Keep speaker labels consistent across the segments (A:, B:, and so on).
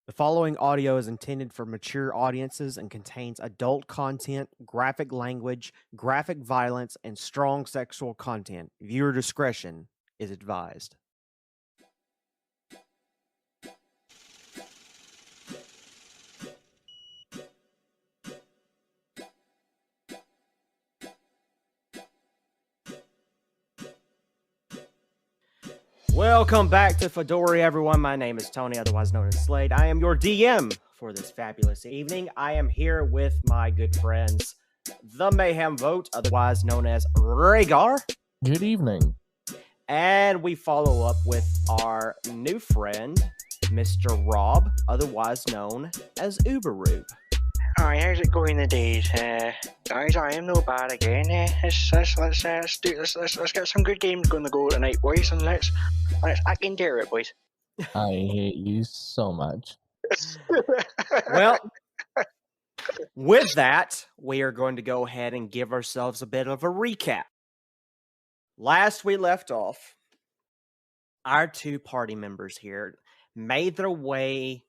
A: The following audio is intended for mature audiences and contains adult content, graphic language, graphic violence, and strong sexual content. Viewer discretion is advised. Welcome back to Fedora, everyone. My name is Tony, otherwise known as Slade. I am your DM for this fabulous evening. I am here with my good friends, the Mayhem Vote, otherwise known as Rhaegar.
B: Good evening.
A: And we follow up with our new friend, Mr. Rob, otherwise known as Ubberoob.
C: Alright, how's it going today? Guys, I am no bad again. Let's get some good games going to go tonight, boys, and let's back into it, boys.
B: I hate you so much.
A: Well, with that, we are going to go ahead and give ourselves a bit of a recap. Last we left off, our two party members here made their way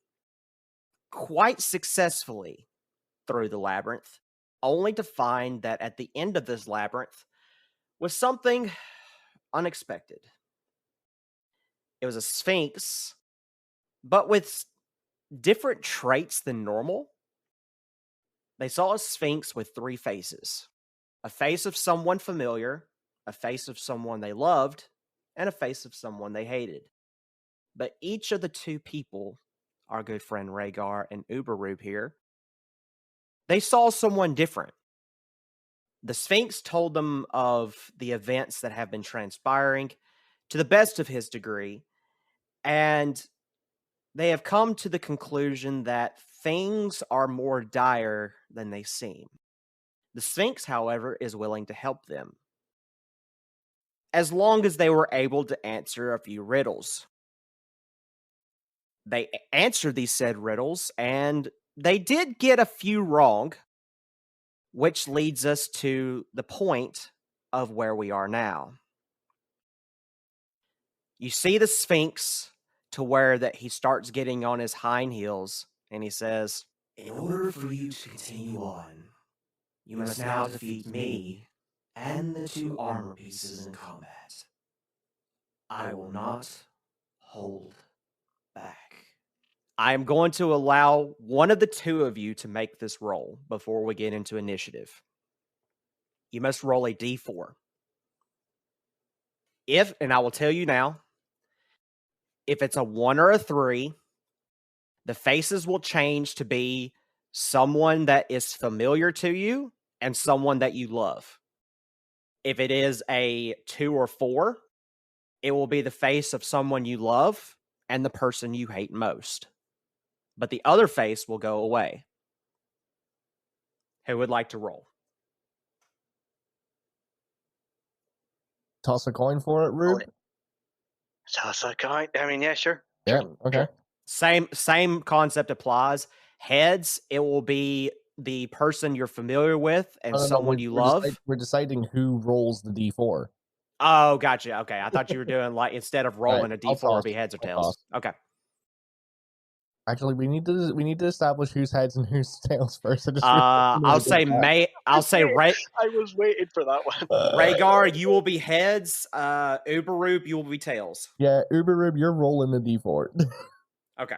A: quite successfully through the labyrinth, only to find that at the end of this labyrinth was something unexpected. It was a sphynx, but with different traits than normal. They saw a sphynx with three faces: a face of someone familiar, a face of someone they loved, and a face of someone they hated. But each of the two people, our good friend Rhaegar and Ubberoob here, they saw someone different. The Sphinx told them of the events that have been transpiring to the best of his degree, and they have come to the conclusion that things are more dire than they seem. The Sphinx, however, is willing to help them, as long as they were able to answer a few riddles. They answered these said riddles, and they did get a few wrong, which leads us to the point of where we are now. You see the Sphinx to where that he starts getting on his hind heels, and he says, "In order for you to continue on, you must now defeat me and the two armor pieces in combat. I will not hold back." I am going to allow one of the two of you to make this roll before we get into initiative. You must roll a d4. And I will tell you now, if it's a 1 or a 3, the faces will change to be someone that is familiar to you and someone that you love. If it is a 2 or 4, it will be the face of someone you love and the person you hate most. But the other face will go away. Who would like to roll?
B: Toss a coin for it, Rube?
C: Toss a coin. I mean, yeah, sure.
B: Yeah, okay.
A: Same concept applies. Heads, it will be the person you're familiar with and someone you love.
B: We're deciding who rolls the d4.
A: Oh, gotcha. Okay, I thought you were doing like instead of rolling a d4, it'll be heads or tails. Okay.
B: Actually, we need to establish whose heads and whose tails first.
A: I'll say Ray.
C: I was waiting for that one.
A: Rhaegar, you will be heads. Ubberoob, you will be tails.
B: Yeah, Ubberoob, you're rolling the d4.
A: Okay.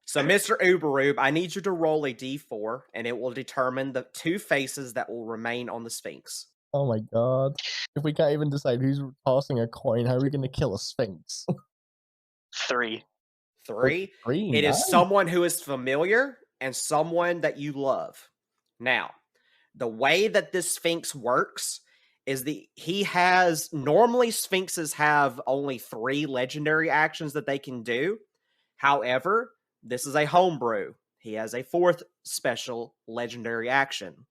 A: So, Mr. Ubberoob, I need you to roll a d4, and it will determine the two faces that will remain on the Sphinx.
B: Oh my god! If we can't even decide who's tossing a coin, how are we going to kill a Sphinx?
C: 3.
A: 3. It is someone who is familiar and someone that you love. Now, the way that this Sphinx works is normally Sphinxes have only 3 legendary actions that they can do. However, this is a homebrew. He has a 4th special legendary action.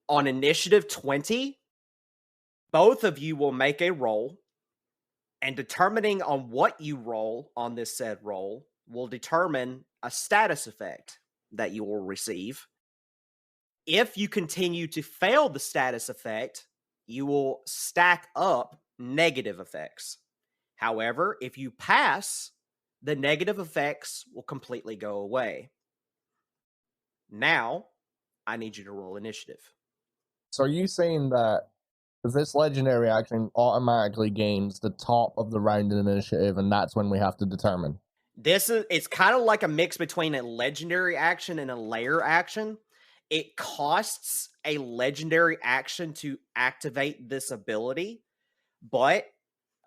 A: On initiative 20, both of you will make a roll, and determining on what you roll on this said roll will determine a status effect that you will receive. If you continue to fail the status effect, you will stack up negative effects. However, if you pass the negative effects will completely go away. Now, I need you to roll initiative.
B: So are you saying that this legendary action automatically gains the top of the round in initiative, and that's when we have to determine?
A: It's kind of like a mix between a legendary action and a layer action. It costs a legendary action to activate this ability, but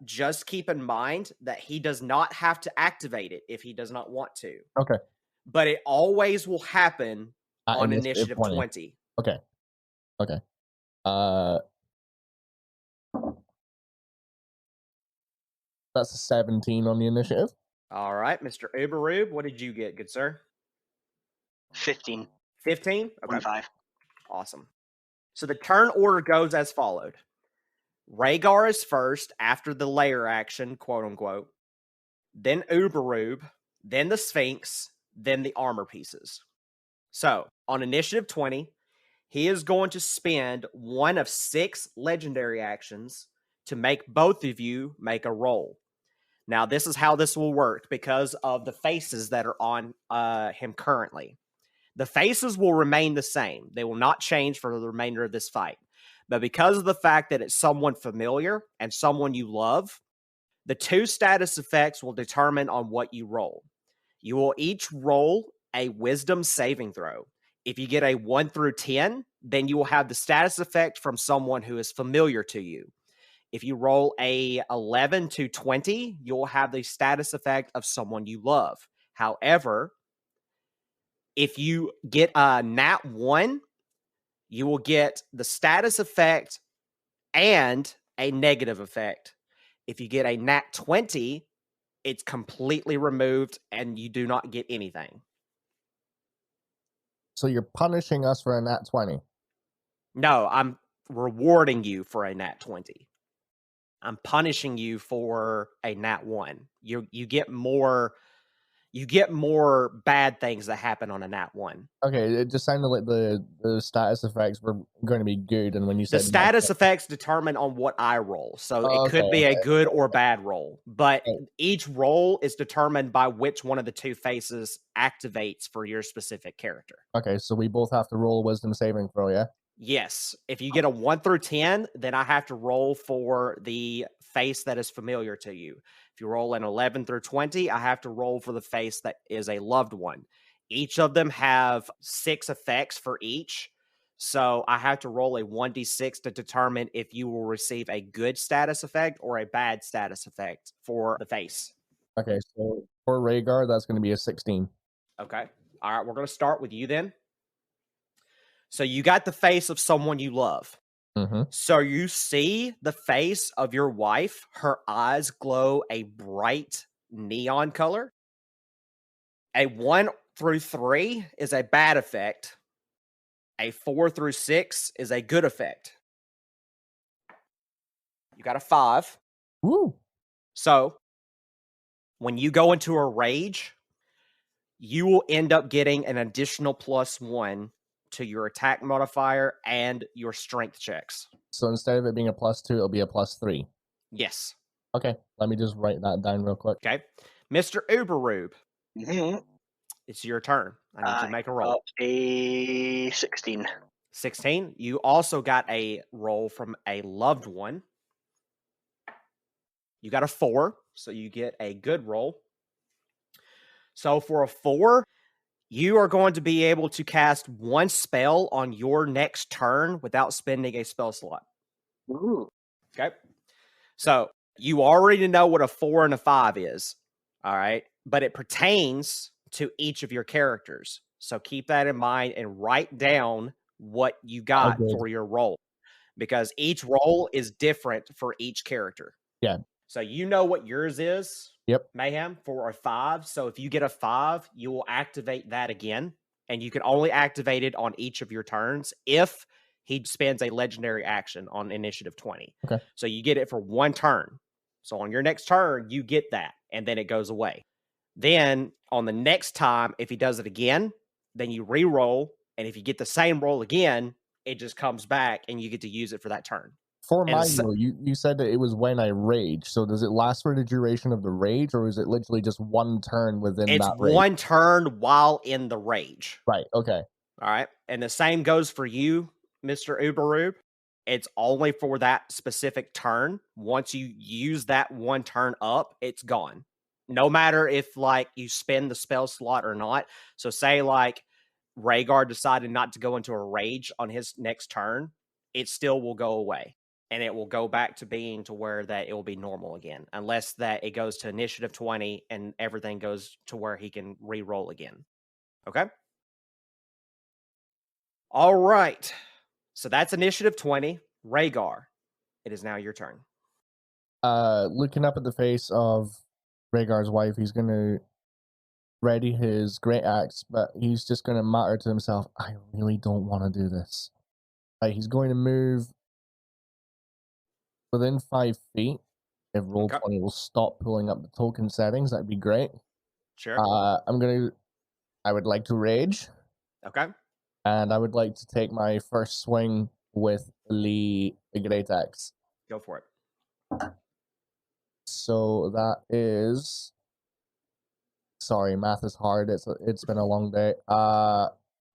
A: just keep in mind that he does not have to activate it if he does not want to.
B: Okay.
A: But it always will happen on initiative 20.
B: Okay. That's a 17 on the initiative.
A: All right, Mr. Ubberoob, what did you get, good sir?
C: 15.
A: 15? Okay.
C: 5.
A: Awesome. So the turn order goes as followed. Rhaegar is first after the layer action, quote unquote. Then Ubberoob, then the Sphynx, then the armor pieces. So on initiative 20, he is going to spend one of 6 legendary actions to make both of you make a roll. Now, this is how this will work because of the faces that are on him currently. The faces will remain the same. They will not change for the remainder of this fight. But because of the fact that it's someone familiar and someone you love, the 2 status effects will determine on what you roll. You will each roll a wisdom saving throw. If you get a 1 through 10, then you will have the status effect from someone who is familiar to you. If you roll a 11 to 20, you'll have the status effect of someone you love. However, if you get a nat 1, you will get the status effect and a negative effect. If you get a nat 20, it's completely removed and you do not get anything.
B: So you're punishing us for a nat 20?
A: No, I'm rewarding you for a nat 20. I'm punishing you for a nat 1. You get more bad things that happen on a nat 1.
B: Okay, it just sounded like the status effects were going to be good, and when you said
A: the status effects determine on what I roll, so it could be a good or bad roll, but each roll is determined by which one of the 2 faces activates for your specific character.
B: Okay, so we both have to roll a wisdom saving throw, yeah?
A: Yes. If you get a 1 through 10, then I have to roll for the face that is familiar to you. If you roll an 11 through 20, I have to roll for the face that is a loved one. Each of them have 6 effects for each. So I have to roll a 1d6 to determine if you will receive a good status effect or a bad status effect for the face.
B: Okay, so for Rhaegar, that's going to be a 16.
A: Okay. All right, we're going to start with you then. So you got the face of someone you love.
B: Mm-hmm.
A: So you see the face of your wife. Her eyes glow a bright neon color. A 1 through 3 is a bad effect. A 4 through 6 is a good effect. You got a 5.
B: Woo!
A: So when you go into a rage, you will end up getting an additional +1 to your attack modifier and your strength checks.
B: So instead of it being a +2, it'll be a +3.
A: Yes.
B: Okay, let me just write that down real quick.
A: Okay. Mr. Ubberoob,
C: Mm-hmm.
A: it's your turn. I need you to make a roll.
C: A 16.
A: 16. You also got a roll from a loved one. You got a 4, so you get a good roll. So for a 4, you are going to be able to cast 1 spell on your next turn without spending a spell slot.
C: Ooh.
A: Okay. So you already know what a 4 and a 5 is. All right. But it pertains to each of your characters. So keep that in mind and write down what you got for your roll, because each roll is different for each character.
B: Yeah.
A: So you know what yours is.
B: Yep.
A: Mayhem, for a 5. So if you get a 5, you will activate that again. And you can only activate it on each of your turns if he spends a legendary action on initiative 20.
B: Okay.
A: So you get it for 1 turn. So on your next turn, you get that, and then it goes away. Then on the next time, if he does it again, then you re-roll. And if you get the same roll again, it just comes back and you get to use it for that turn.
B: For
A: And
B: mine, though, you said that it was when I rage. So does it last for the duration of the rage, or is it literally just one turn within
A: it's
B: that rage?
A: one turn while in the rage.
B: Right. Okay.
A: All right. And the same goes for you, Mr. Ubberoob. It's only for that specific turn. Once you use that one turn up, it's gone. No matter if like you spend the spell slot or not. So say like Rhaegar decided not to go into a rage on his next turn, it still will go away. And it will go back to being to where that it will be normal again. Unless that it goes to initiative 20 and everything goes to where he can re-roll again. Okay? All right. So that's initiative 20. Rhaegar, it is now your turn.
B: Looking up at the face of Rhaegar's wife, he's gonna ready his great axe, but he's just gonna mutter to himself, "I really don't want to do this." He's going to move within 5 feet. If Roll20 will stop pulling up the token settings, that'd be great.
A: Sure.
B: I would like to rage.
A: Okay.
B: And I would like to take my first swing with the great axe.
A: Go for it.
B: So that is, sorry, math is hard. It's been a long day.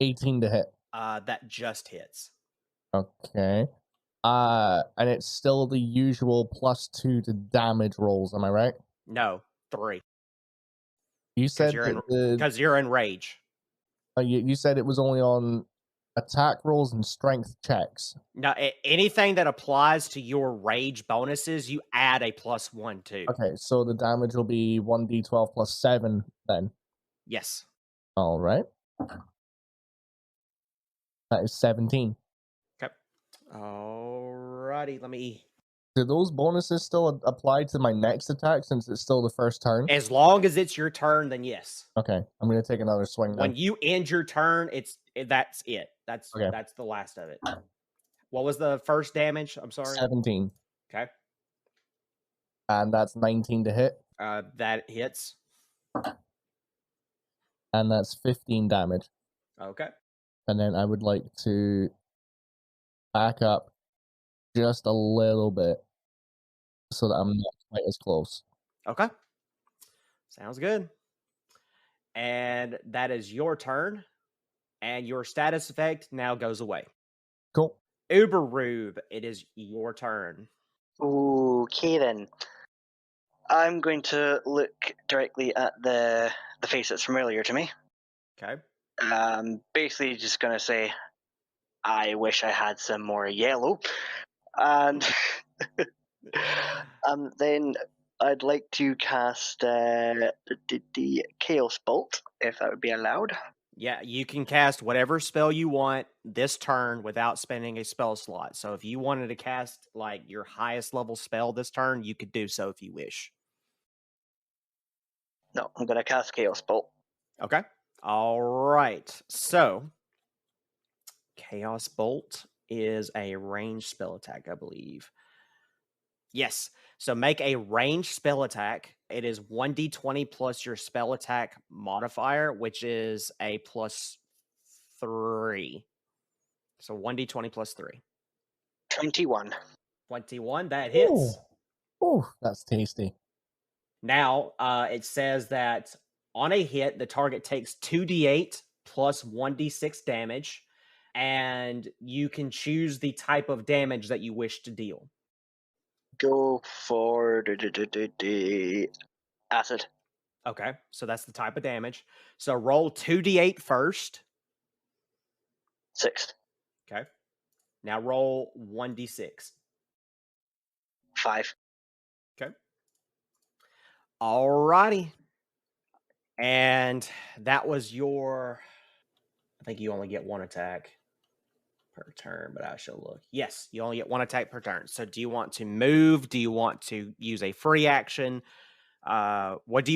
B: 18 to hit.
A: That just hits.
B: Okay. And it's still the usual +2 to damage rolls. Am I right?
A: No, 3.
B: You said
A: because you're in rage.
B: You said it was only on attack rolls and strength checks.
A: Now, anything that applies to your rage bonuses, you add a +1 to.
B: Okay, so the damage will be 1d12 plus 7 then.
A: Yes.
B: All right. That is 17.
A: Okay. Alrighty, let me.
B: Do those bonuses still apply to my next attack since it's still the first turn?
A: As long as it's your turn, then yes.
B: Okay, I'm gonna take another swing.
A: When you end your turn, that's it. That's the last of it. What was the first damage? I'm sorry.
B: 17.
A: Okay.
B: And that's 19 to hit.
A: That hits.
B: And that's 15 damage.
A: Okay.
B: And then I would like to back up just a little bit so that I'm not quite as close.
A: Okay. Sounds good. And that is your turn. And your status effect now goes away.
B: Cool.
A: Ubberoob, it is your turn.
C: Okay then. I'm going to look directly at the face that's familiar to me.
A: Okay.
C: Basically just going to say, I wish I had some more yellow. And then I'd like to cast the Chaos Bolt, if that would be allowed.
A: Yeah, you can cast whatever spell you want this turn without spending a spell slot. So if you wanted to cast like your highest level spell this turn, you could do so if you wish.
C: No, I'm going to cast Chaos Bolt.
A: Okay. All right. So Chaos Bolt is a ranged spell attack, I believe. Yes. So make a ranged spell attack. It is 1d20 plus your spell attack modifier, which is a +3. So 1d20 plus 3.
C: 21.
A: 21, that hits.
B: Oh, that's tasty.
A: Now, it says that on a hit, the target takes 2d8 plus 1d6 damage, and you can choose the type of damage that you wish to deal.
C: Go for acid.
A: Okay, so that's the type of damage. So roll 2d8 first.
C: 6.
A: Okay. Now roll 1d6.
C: 5.
A: Okay. Alrighty. And that was your... I think you only get one attack per turn, but I shall look. Yes, you only get one attack per turn. So do you want to move? Do you want to use a free action? What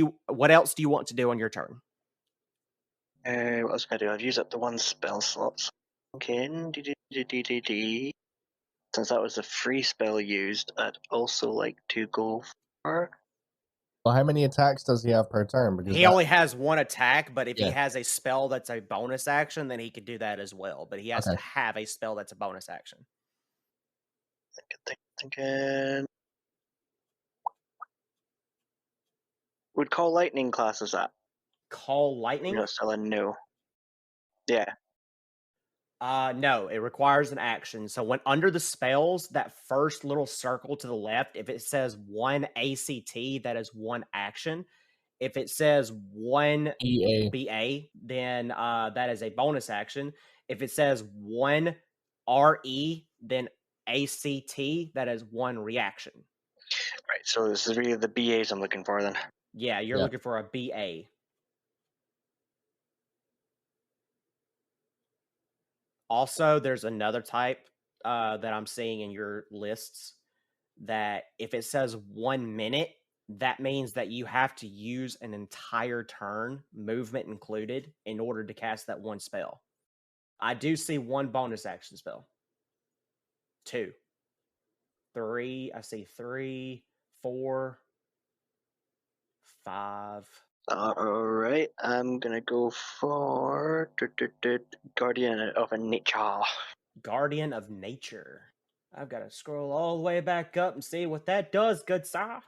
A: else do you want to do on your turn?
C: What else can I do? I've used up the one spell slot. Okay. Since that was a free spell used, I'd also like to go for...
B: Well, how many attacks does he have per turn? Because
A: he only has one attack, but if he
B: Yeah.
A: has a spell that's a bonus action, then he could do that as well. But he has to have a spell that's a bonus action.
C: I could think Thinking. Would call lightning class as that?
A: Call lightning?
C: No, still a no. Yeah.
A: No, it requires an action. So when under the spells, that first little circle to the left, if it says 1 ACT, that is 1 action. If it says 1
B: EA.
A: BA, then that is a bonus action. If it says 1 RE, then ACT, that is 1 reaction.
C: Right, so this is really the BAs I'm looking for then.
A: Yeah, you're looking for a BA. Also, there's another type that I'm seeing in your lists that if it says 1 minute, that means that you have to use an entire turn, movement included, in order to cast that one spell. I do see 1 bonus action spell. 2. 3. I see 3, 4, 5.
C: Alright, I'm gonna go for Guardian of Nature.
A: Guardian of Nature. I've got to scroll all the way back up and see what that does, good sir.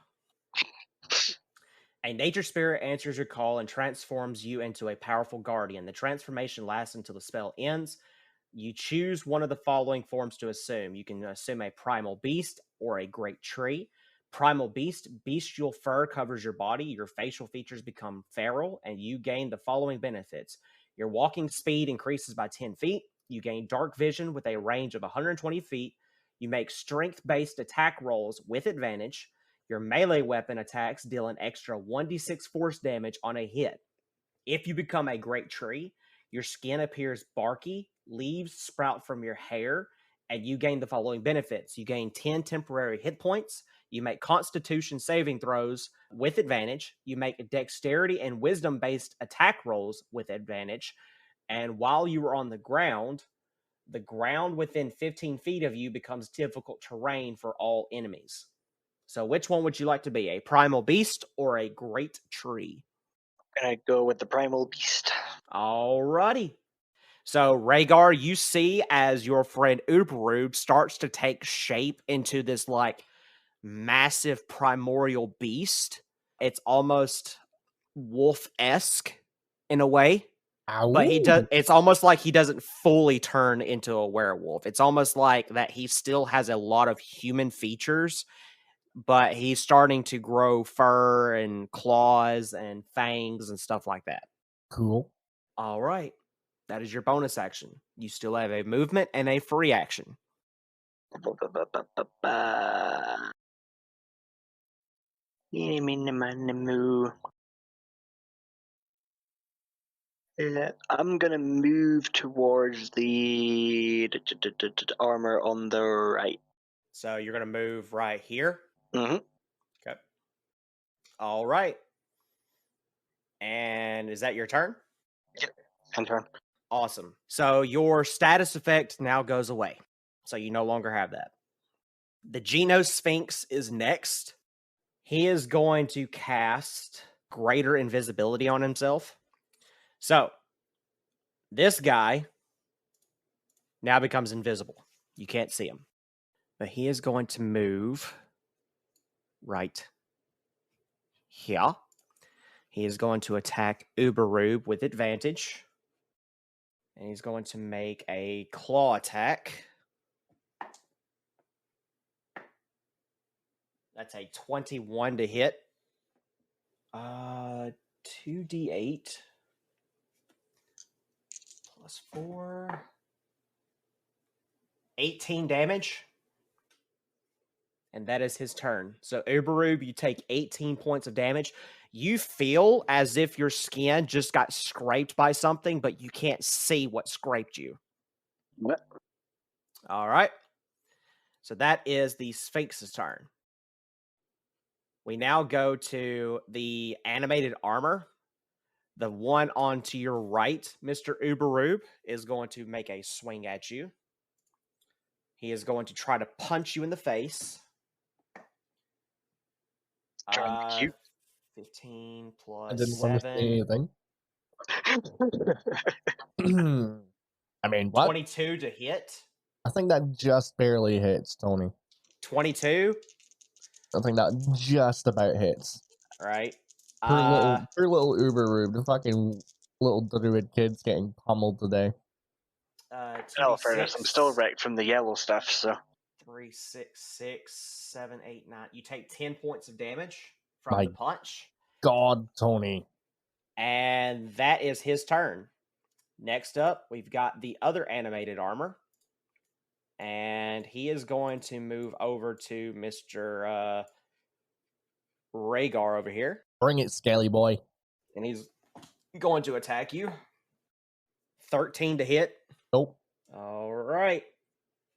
A: A nature spirit answers your call and transforms you into a powerful guardian. The transformation lasts until the spell ends. You choose one of the following forms to assume. You can assume a primal beast or a great tree. Primal beast, bestial fur covers your body. Your facial features become feral, and you gain the following benefits. Your walking speed increases by 10 feet. You gain dark vision with a range of 120 feet. You make strength-based attack rolls with advantage. Your melee weapon attacks deal an extra 1d6 force damage on a hit. If you become a great tree, your skin appears barky, leaves sprout from your hair, and you gain the following benefits. You gain 10 temporary hit points. You make constitution saving throws with advantage. You make dexterity and wisdom-based attack rolls with advantage. And while you are on the ground within 15 feet of you becomes difficult terrain for all enemies. So which one would you like to be, a primal beast or a great tree?
C: I'm gonna go with the primal beast.
A: Alrighty. So Rhaegar, you see as your friend Ubberoob starts to take shape into this like massive primordial beast. It's almost wolf-esque in a way.
B: Ow.
A: But it's almost like he doesn't fully turn into a werewolf. It's almost like that he still has a lot of human features, but he's starting to grow fur and claws and fangs and stuff like that.
B: Cool.
A: All right. That is your bonus action. You still have a movement and a free action.
C: I'm gonna move towards the armor on the right.
A: So you're going to move right here.
C: Mm-hmm.
A: Okay. All right. And is that your turn?
C: Yep. End turn.
A: Awesome. So your status effect now goes away. So you no longer have that. The Geno Sphynx is next. He is going to cast greater invisibility on himself. So this guy now becomes invisible. You can't see him. But he is going to move right here. He is going to attack Ubberoob with advantage. And he's going to make a claw attack. That's a 21 to hit. 2d8 plus 4. 18 damage. And that is his turn. So Ubberoob, you take 18 points of damage. You feel as if your skin just got scraped by something, but you can't see what scraped you.
C: What?
A: All right. So that is the Sphynx's turn. We now go to the animated armor. The one on to your right, Mr. Ubberoob, is going to make a swing at you. He is going to try to punch you in the face.
C: Trying to be cute.
A: 15
B: I
A: plus
B: didn't want to
A: 7.
B: say anything. I mean, what?
A: 22 to hit.
B: I think that just barely hits, Tony.
A: 22.
B: I think that just about hits.
A: Right.
B: Poor little Ubberoob, the fucking little druid kid's getting pummeled today.
C: Oh, fairness, I'm still wrecked from the yellow stuff, so.
A: 3, 6, 6, 7, 8, 9. You take 10 points of damage from the punch.
B: God, Tony.
A: And that is his turn. Next up, we've got the other animated armor. And he is going to move over to Mr. Rhaegar over here.
B: Bring it, Scaly boy.
A: And he's going to attack you. 13 to hit.
B: Nope.
A: All right.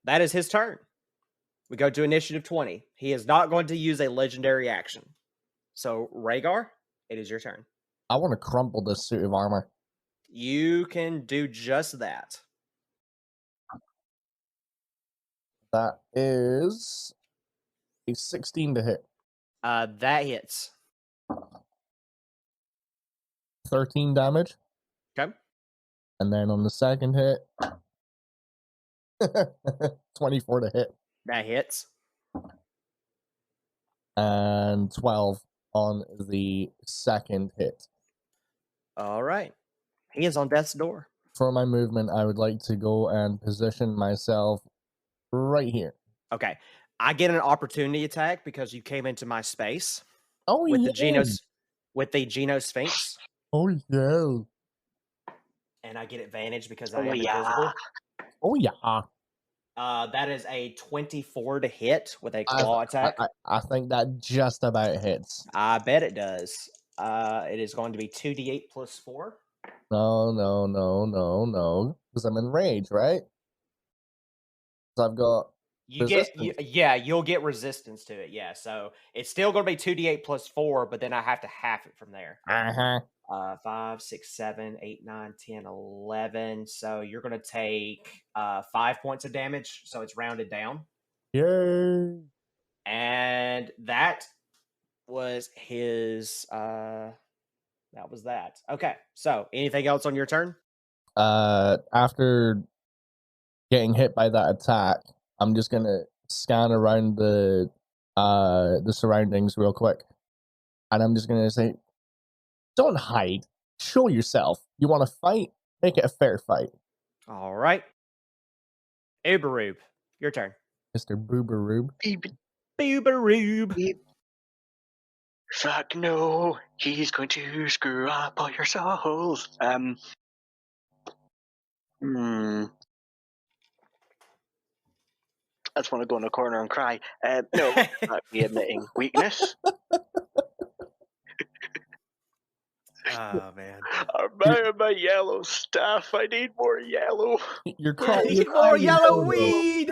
A: That is his turn. We go to initiative 20. He is not going to use a legendary action. So, Rhaegar, it is your turn.
B: I want to crumple this suit of armor.
A: You can do just that.
B: That is a 16 to hit.
A: That hits.
B: 13 damage.
A: Okay.
B: And then on the second hit, 24 to hit.
A: That hits.
B: And 12 on the second hit.
A: All right. He is on death's door.
B: For my movement, I would like to go and position myself right here.
A: Okay. I get an opportunity attack because you came into my space.
B: Oh,
A: with
B: yeah.
A: the Geno Sphynx.
B: Oh, yeah.
A: And I get advantage because I am invisible.
B: Oh, yeah.
A: That is a 24 to hit with a claw attack.
B: I think that just about hits.
A: I bet it does. It is going to be 2d8 plus 4.
B: No. Because I'm in rage, right? So I've got
A: you'll get resistance to it. Yeah, so it's still going to be 2d8 plus 4, but then I have to half it from there. 5, 6, 7, 8, 9, 10, 11. So you're going to take 5 points of damage. So it's rounded down.
B: Yay!
A: And that was his. That was that. Okay. So anything else on your turn?
B: After getting hit by that attack, I'm just gonna scan around the surroundings real quick, and I'm just gonna say, "Don't hide. Show yourself. You want to fight? Make it a fair fight."
A: All right. Ubberoob, your turn.
B: Mr. Ubberoob.
A: Ubberoob.
C: Fuck no, he's going to screw up all your souls. I just want to go in a corner and cry. No, not be admitting weakness.
A: Oh, man.
C: I'm out of my yellow stuff. I need more yellow.
B: You're crying.
A: More yellow weed.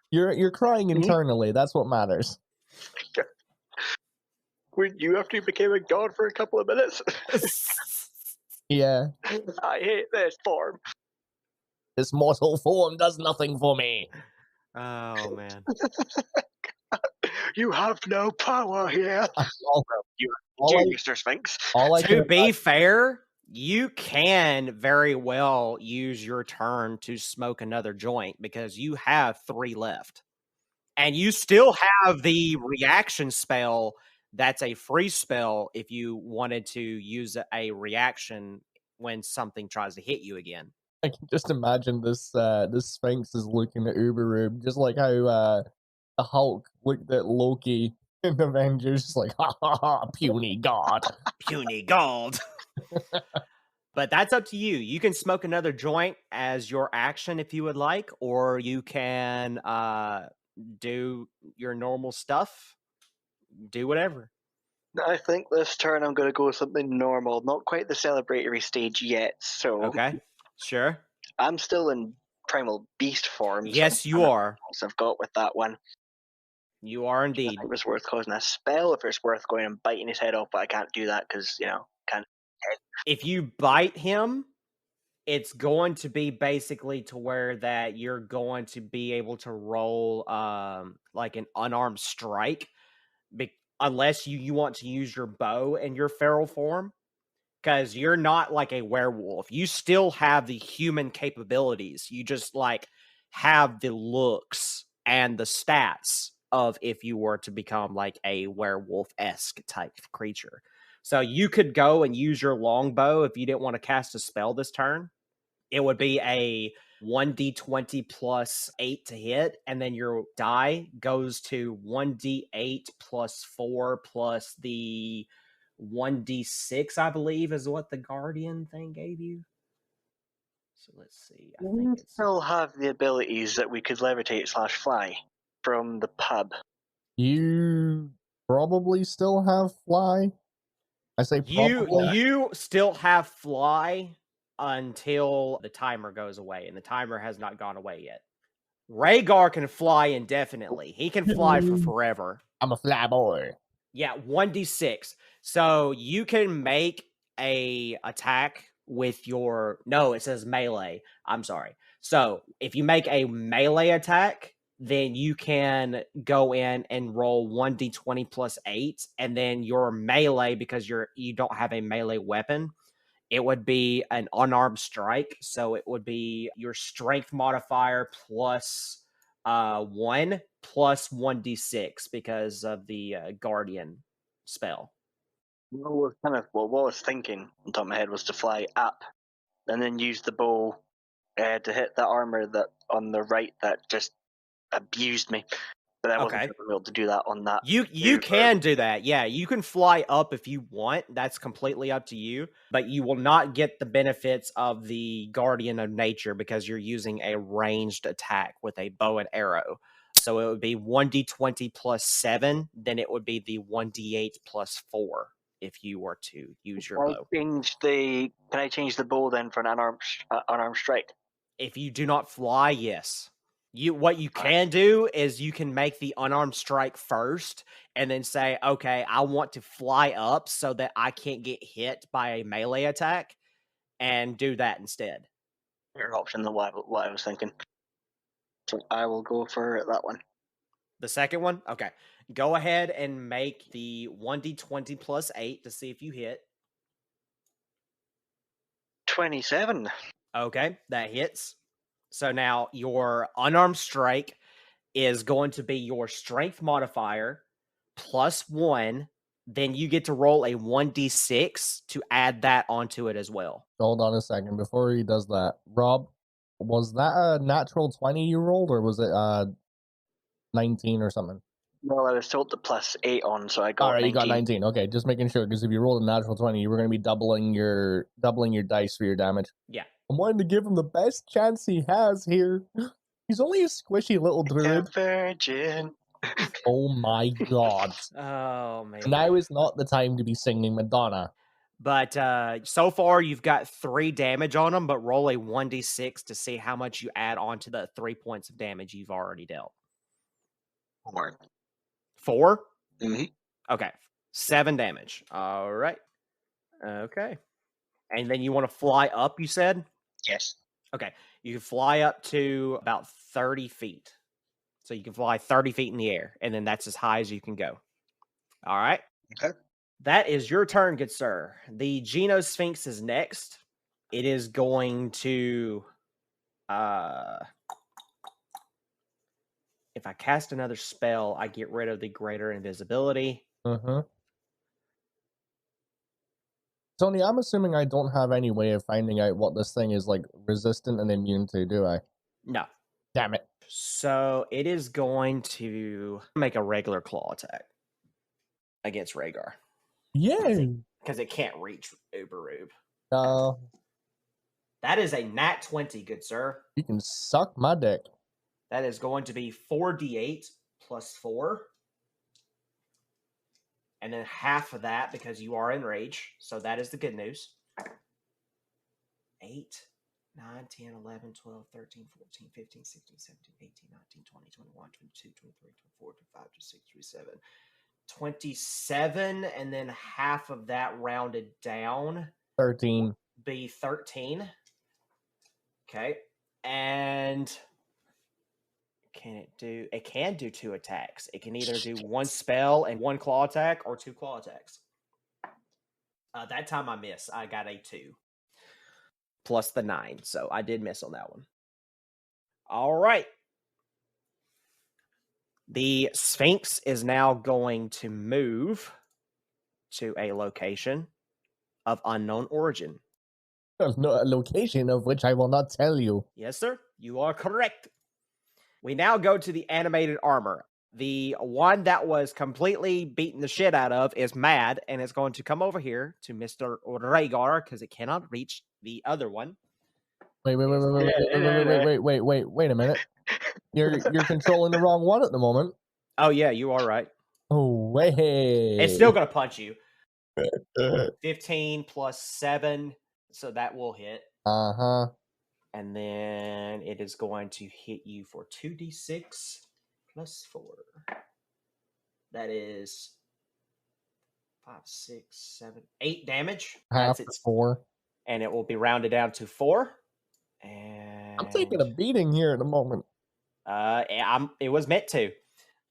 B: You're crying internally. That's what matters.
C: When you after you became a god for a couple of minutes?
B: Yeah.
C: I hate this form.
B: This mortal form does nothing for me.
A: Oh, man.
C: You have no power here. Mr. Sphynx.
A: To be fair, you can very well use your turn to smoke another joint because you have 3 left. And you still have the reaction spell. That's a free spell if you wanted to use a reaction when something tries to hit you again.
B: I can just imagine this Sphynx is looking at Ubberoob, just like how the Hulk looked at Loki in Avengers, just like, ha ha ha, puny god.
A: Puny god. But that's up to you. You can smoke another joint as your action if you would like, or you can do your normal stuff. Do whatever.
C: I think this turn I'm going to go with something normal. Not quite the celebratory stage yet, so...
A: Okay, sure.
C: I'm still in primal beast form.
A: Yes, you are.
C: I've got with that one.
A: You are indeed.
C: If it was worth causing a spell, if it's worth going and biting his head off, but I can't do that because, can't.
A: If you bite him, it's going to be basically to where that you're going to be able to roll like an unarmed strike, unless you want to use your bow in your feral form, because you're not like a werewolf. You still have the human capabilities. You just like have the looks and the stats of if you were to become like a werewolf-esque type creature. So you could go and use your longbow if you didn't want to cast a spell this turn. It would be a 1d20 plus 8 to hit, and then your die goes to 1d8 plus 4 plus the 1d6, I believe, is what the Guardian thing gave you. So let's see. I think
C: We
A: it's
C: still have the abilities that we could levitate / fly from the pub.
B: You probably still have fly. I say probably.
A: you still have fly until the timer goes away, and the timer has not gone away yet. Rhaegar can fly indefinitely. He can fly for forever.
B: I'm a fly boy.
A: Yeah, 1d6. So you can make a attack with your no, it says melee. I'm sorry. So if you make a melee attack, then you can go in and roll 1d20 plus 8, and then your melee, because you don't have a melee weapon, it would be an unarmed strike. So it would be your strength modifier plus 1 plus 1d6 because of the guardian spell.
C: What I was thinking on top of my head was to fly up and then use the bow to hit the armor that on the right that just abused me. But I wasn't
A: Okay.
C: sure if I'd be able to do that on that.
A: You can do that. Yeah, you can fly up if you want. That's completely up to you. But you will not get the benefits of the Guardian of Nature because you're using a ranged attack with a bow and arrow. So it would be 1d20 plus 7. Then it would be the 1d8 plus 4 if you were to use your bow.
C: Can I change the bow then for an unarmed strike?
A: If you do not fly, yes. What you can do is you can make the unarmed strike first and then say, okay, I want to fly up so that I can't get hit by a melee attack, and do that instead.
C: Better option than what I was thinking. So I will go for that one.
A: The second one? Okay. Go ahead and make the 1d20 plus 8 to see if you hit.
C: 27.
A: Okay, that hits. So now your unarmed strike is going to be your strength modifier plus 1. Then you get to roll a 1d6 to add that onto it as well.
B: Hold on a second. Before he does that, Rob, was that a natural 20 you rolled, or was it 19 or something?
C: Well, I was told to plus 8 on, so I got 19.
B: You got 19. Okay, just making sure, because if you rolled a natural 20, you were going to be doubling your dice for your damage.
A: Yeah.
B: I'm wanting to give him the best chance he has here. He's only a squishy little druid.
C: Virgin.
B: Oh my god.
A: Oh, man.
B: Now is not the time to be singing Madonna.
A: But so far, you've got 3 damage on them, but roll a 1d6 to see how much you add on to the 3 points of damage you've already dealt.
C: 4.
A: 4?
C: Mm-hmm.
A: Okay. 7 damage. All right. Okay. And then you want to fly up, you said?
C: Yes.
A: Okay. You can fly up to about 30 feet. So you can fly 30 feet in the air, and then that's as high as you can go. All right.
C: Okay.
A: That is your turn, good sir. The Geno Sphynx is next. It is going to if I cast another spell, I get rid of the greater invisibility.
B: Tony, I'm assuming I don't have any way of finding out what this thing is like resistant and immune to, do I?
A: No.
B: Damn it.
A: So it is going to make a regular claw attack against Rhaegar.
B: Yay!
A: Because it can't reach Ubberoob. That is a nat 20, good sir.
B: You can suck my dick.
A: That is going to be 4d8 plus 4. And then half of that because you are in rage. So that is the good news. 8, 9, 10, 11, 12, 13, 14, 15, 16, 17, 18, 19, 20, 21, 22, 23, 24, 25, 26, 27. 27, and then half of that rounded down.
B: 13.
A: Be 13. Okay. And it can do 2 attacks. It can either do 1 spell and 1 claw attack or 2 claw attacks. That time I missed. I got a 2 plus the 9, so I did miss on that one. All right. The Sphinx is now going to move to a location of unknown origin.
B: A location of which I will not tell you.
A: Yes, sir. You are correct. We now go to the animated armor. The one that was completely beaten the shit out of is mad, and it's going to come over here to Mr. Rhaegar because it cannot reach the other one.
B: Wait a minute. You're controlling the wrong one at the moment.
A: Oh yeah, you are right.
B: Oh wait.
A: It's still gonna punch you. 15 plus 7, so that will hit.
B: Uh-huh.
A: And then it is going to hit you for 2d6 plus 4. That is 5, 6, 7, 8 damage.
B: Half
A: That's its
B: 4.
A: And it will be rounded down to 4. And
B: I'm taking a beating here at the moment.
A: it was meant to.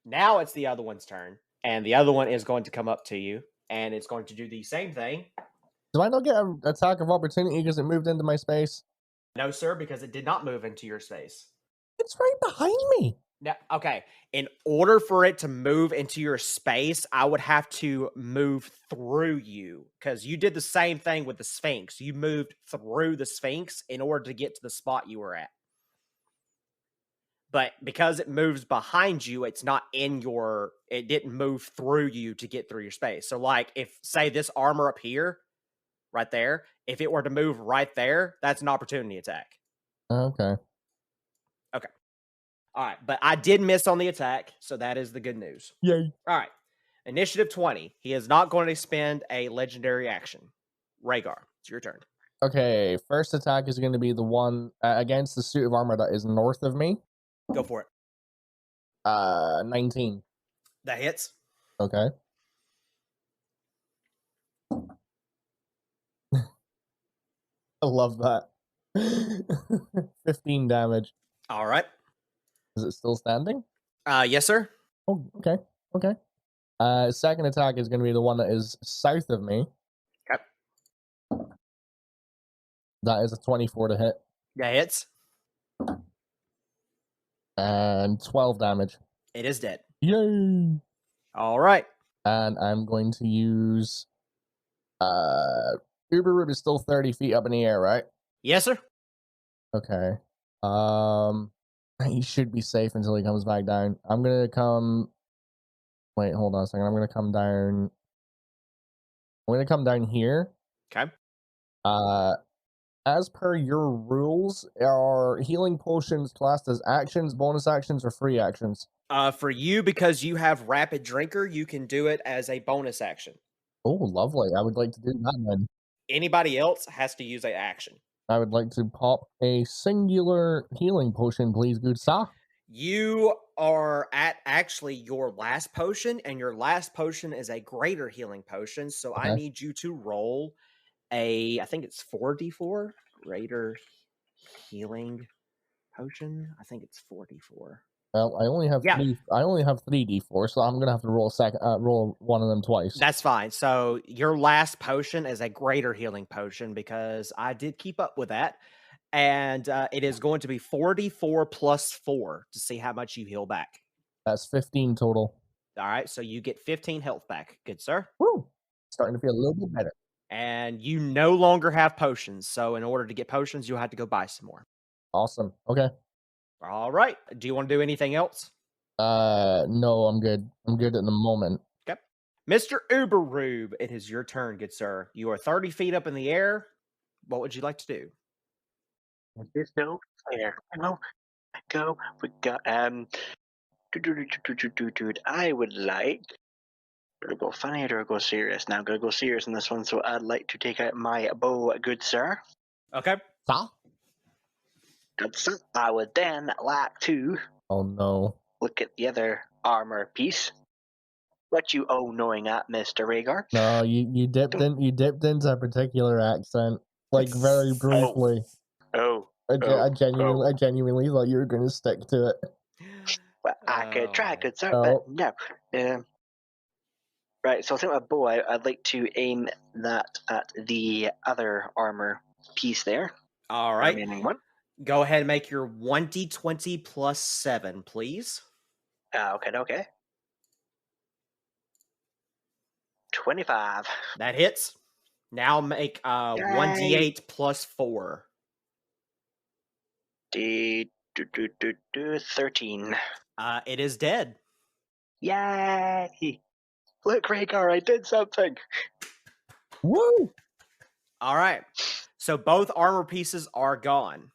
A: Now it's the other one's turn, and the other one is going to come up to you, and it's going to do the same thing.
B: Do I not get an attack of opportunity because it moved into my space?
A: No, sir, because it did not move into your space.
B: It's right behind me.
A: Now, okay, in order for it to move into your space, I would have to move through you, because you did the same thing with the Sphinx. You moved through the Sphinx in order to get to the spot you were at. But because it moves behind you, it's not in your, it didn't move through you to get through your space. So like if, say, this armor up here, right there, if it were to move right there, that's an opportunity attack.
B: Okay.
A: Okay. All right. But I did miss on the attack, so that is the good news.
B: Yay.
A: All right. Initiative 20. He is not going to spend a legendary action. Rhaegar, it's your turn.
B: Okay, first attack is going to be the one against the suit of armor that is north of me.
A: Go for it.
B: 19.
A: That hits.
B: Okay. I love that. 15 damage.
A: All right.
B: Is it still standing?
A: Yes, sir.
B: Oh, okay. Okay. Second attack is going to be the one that is south of me.
A: Okay.
B: That is a 24 to hit.
A: That hits.
B: And 12 damage.
A: It is dead.
B: Yay!
A: All right.
B: And I'm going to use Ubberoob is still 30 feet up in the air, right?
A: Yes, sir.
B: Okay. He should be safe until he comes back down. I'm gonna come. Wait, hold on a second. I'm gonna come down. I'm gonna come down here.
A: Okay.
B: As per your rules, are healing potions classed as actions, bonus actions, or free actions?
A: For you, because you have Rapid Drinker, you can do it as a bonus action.
B: Oh, lovely. I would like to do that then.
A: Anybody else has to use an action.
B: I would like to pop a singular healing potion, please, good sir.
A: You are at actually your last potion, and your last potion is a greater healing potion. So
B: Okay.
A: I need you to roll I think it's 4d4 greater healing potion. I think it's 4d4.
B: Well, I only have I only have 3d4, so I'm gonna have to roll one of them twice.
A: That's fine. So your last potion is a greater healing potion because I did keep up with that. And it is going to be 44 plus 4 to see how much you heal back.
B: That's 15 total.
A: All right, so you get 15 health back. Good, sir.
B: Woo! Starting to feel a little bit better.
A: And you no longer have potions. So in order to get potions, you'll have to go buy some more.
B: Awesome. Okay.
A: All right. Do you want to do anything else?
B: No, I'm good. I'm good at the moment.
A: Okay. Mr. Ubberoob, it is your turn, good sir. You are 30 feet up in the air. What would you like to do?
C: There's no fair. Go. We got I would like. Do I go funny or do I go serious? Now I'm gonna go serious in this one, so I'd like to take out my bow, good sir.
A: Okay.
B: Sir?
C: Good sir. I would then like to.
B: Oh no.
C: Look at the other armor piece. What you knowing at, Mr. Rhaegar?
B: No, you dipped into a particular accent, like very briefly. I genuinely thought you were going to stick to it.
C: Well, I could try, good sir, but no. Right, so I think my bow, I'd like to aim that at the other armor piece there.
A: All right.
C: Remaining one.
A: Go ahead and make your 1d20 plus 7, please.
C: Okay. 25.
A: That hits. Now make 1d8 plus 4.
C: 13.
A: It is dead.
C: Yay! Look, Rhaegar, I did something.
B: Woo!
A: All right. So both armor pieces are gone.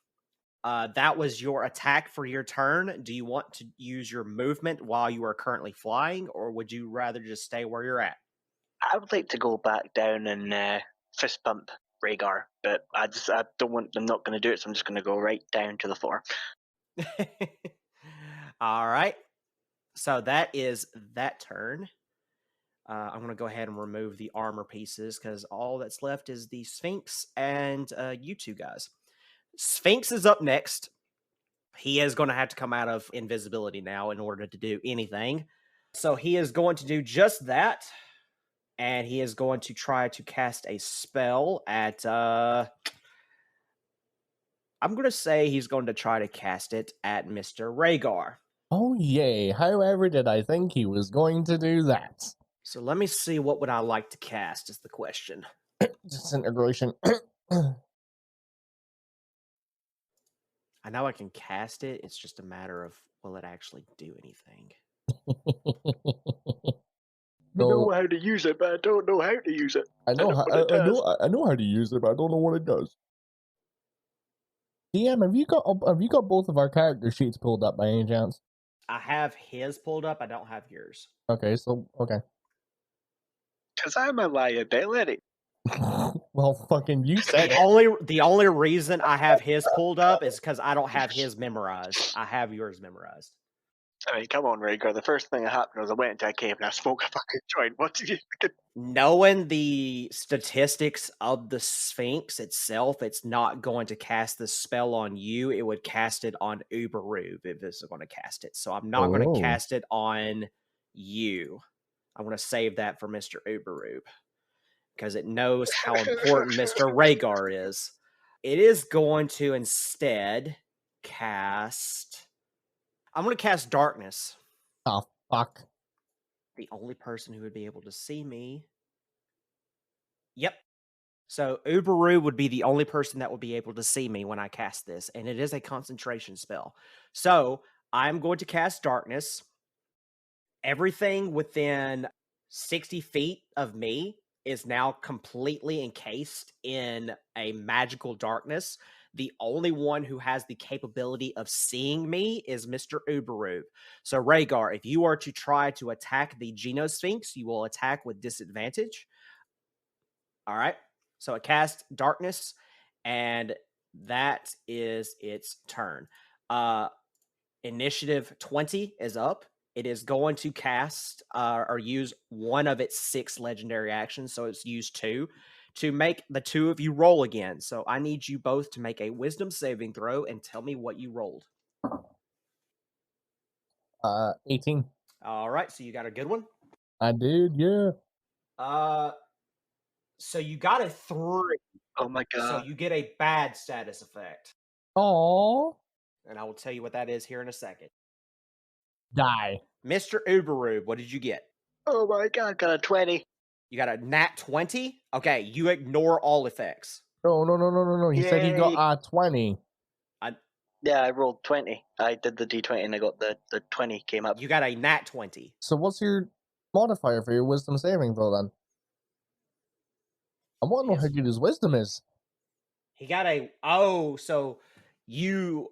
A: That was your attack for your turn. Do you want to use your movement while you are currently flying, or would you rather just stay where you're at?
C: I would like to go back down and fist bump Rhaegar, but I don't want. I'm not going to do it, so I'm just going to go right down to the floor.
A: All right. So that is that turn. I'm going to go ahead and remove the armor pieces because all that's left is the Sphinx and you two guys. Sphinx is up next. He is going to have to come out of invisibility now in order to do anything. So he is going to do just that. And he is going to try to cast a spell at I'm going to say he's going to try to cast it at Mr. Rhaegar.
B: Oh yay, however did I think he was going to do that?
A: So let me see, what would I like to cast is the question.
B: Disintegration.
A: I know I can cast it, it's just a matter of will it actually do anything.
C: I know how to use it, but I don't know how to use it.
B: I know how to use it, but I don't know what it does. DM, have you got both of our character sheets pulled up by any chance?
A: I have his pulled up, I don't have yours.
B: Okay.
C: Because I'm a liability.
B: Well, fucking you said
A: The only reason I have his pulled up is because I don't have his memorized. I have yours memorized.
C: I mean, come on, Rhaegar. The first thing that happened was I went into a cave and I smoked a fucking joint. What did you do?
A: Knowing the statistics of the Sphinx itself, it's not going to cast the spell on you. It would cast it on Ubberoob if this is going to cast it. So I'm not going to cast it on you. I'm going to save that for Mr. Ubberoob because it knows how important Mr. Rhaegar is. It is going to instead cast... I'm going to cast Darkness.
B: Oh, fuck.
A: The only person who would be able to see me. Yep. So Ubberoob would be the only person that would be able to see me when I cast this, and it is a concentration spell. So I'm going to cast Darkness. Everything within 60 feet of me is now completely encased in a magical darkness. The only one who has the capability of seeing me is Mr. Ubberoob. So Rhaegar, if you are to try to attack the Genosphinx, you will attack with disadvantage. All right. So it casts Darkness, and that is its turn. Initiative 20 is up. It is going to cast or use one of its 6 legendary actions, so it's used 2 to make the 2 of you roll again. So I need you both to make a wisdom saving throw and tell me what you rolled.
B: 18.
A: All right, so you got a good one?
B: I did, yeah.
A: So you got a 3.
C: Oh my god.
A: So you get a bad status effect.
B: Aww.
A: And I will tell you what that is here in a second.
B: Die.
A: Mr. Ubberoob, what did you get?
C: Oh my god, got a 20.
A: You got a nat 20? Okay, you ignore all effects.
B: No. He said he got 20.
C: Yeah, I rolled 20. I did the d20 and I got the 20 came up.
A: You got a nat 20.
B: So what's your modifier for your wisdom saving throw then? I want to know how good his wisdom is.
A: He got a... Oh, so you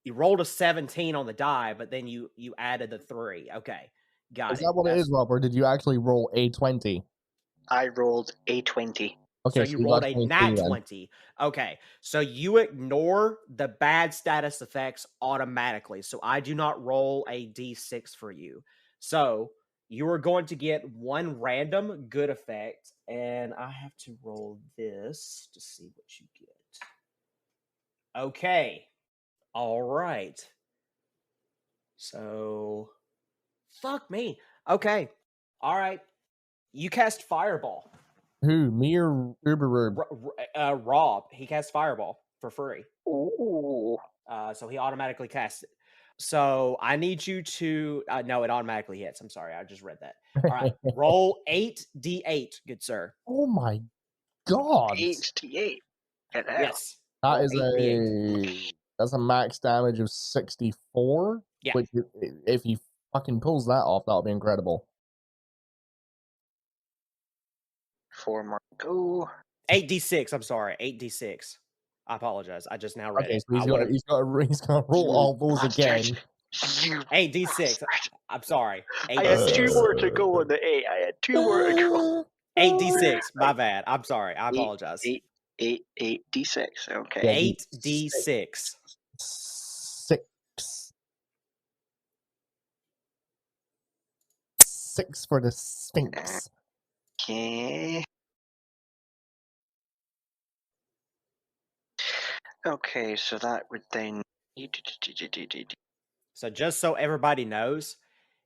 A: rolled a 17 on the die, but then you added the 3. Okay, got it.
B: Is that what it is, Rob, or did you actually roll a 20?
C: I rolled a 20.
B: Okay,
A: so you rolled a nat 20. Okay, so you ignore the bad status effects automatically. So I do not roll a d6 for you. So you are going to get one random good effect, and I have to roll this to see what you get. Okay. All right. So, fuck me. Okay. All right. You cast Fireball.
B: Who, me or Ubberoob?
A: Rob. He cast Fireball for free.
C: Ooh.
A: So he automatically casts it. So I need you to. No, it automatically hits. I'm sorry. I just read that. All right. Roll 8d8, good sir.
B: Oh my god.
C: 8d8. Get out.
A: Yes.
B: That
A: Roll
B: is
A: 8d8.
B: that's a max damage of 64.
A: Yeah.
B: Which, if he fucking pulls that off, that'll be incredible.
C: 4 more to go.
A: 8d6. I'm sorry. 8d6. I apologize. I just now read
B: Okay,
A: it.
B: so he's got to roll all those again.
C: You
A: 8d6.
C: bastard.
A: I'm sorry.
C: I had 2
A: 8d6.
C: more to go on the 8. I had 2 more to go.
A: 8d6. My bad. I'm sorry. I
C: 8,
A: apologize.
C: 8d6. Okay.
B: Yeah,
A: 8d6.
B: 6. 6 for the Sphinx.
C: Okay. Okay, so that would then.
A: So just so everybody knows,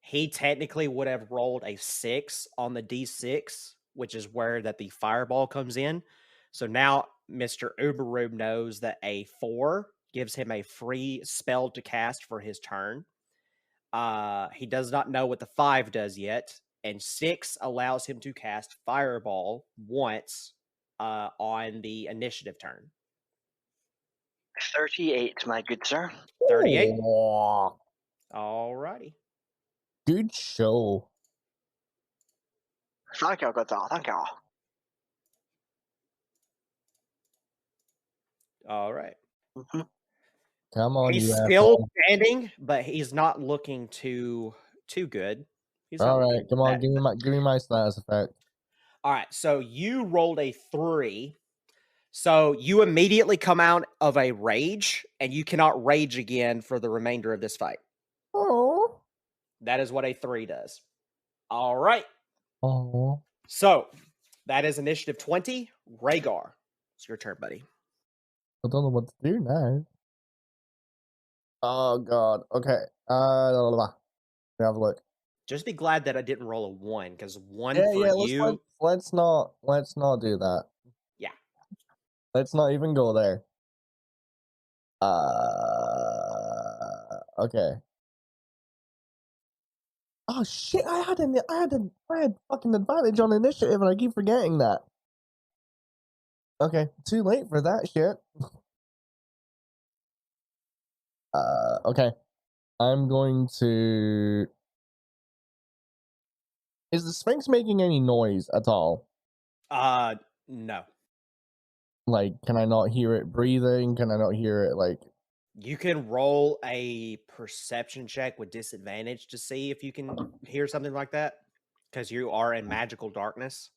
A: he technically would have rolled a 6 on the d6, which is where that the fireball comes in. So now Mr. Ubberoob knows that a 4 gives him a free spell to cast for his turn. He does not know what the 5 does yet, and 6 allows him to cast fireball once on the initiative turn.
C: 38, my good sir.
A: 38.
B: Oh,
A: Alrighty.
B: good show.
C: Thank you, good sir. Thank you.
A: All right.
C: Mm-hmm.
B: Come on,
A: He's
B: you
A: still
B: asshole.
A: standing, but he's not looking too good. He's not
B: All
A: looking
B: right, come on,
A: bad.
B: give me my status effect.
A: All right, so you rolled a 3. So you immediately come out of a rage, and you cannot rage again for the remainder of this fight.
B: Oh.
A: That is what a 3 does. All right.
B: Oh.
A: So that is initiative 20. Rhaegar, it's your turn, buddy.
B: I don't know what to do now. Oh god. Okay. Blah, blah, blah. Have a look.
A: Just be glad that I didn't roll a 1, because 1
B: Yeah,
A: for
B: yeah.
A: you.
B: Let's not do that.
A: Yeah.
B: Let's not even go there. Okay. Oh shit! I had fucking advantage on initiative, and I keep forgetting that. Okay, too late for that shit. Okay. I'm going to. Is the Sphinx making any noise at all?
A: No.
B: Like, can I not hear it breathing? Can I not hear it, like...
A: You can roll a perception check with disadvantage to see if you can hear something like that, because you are in magical darkness.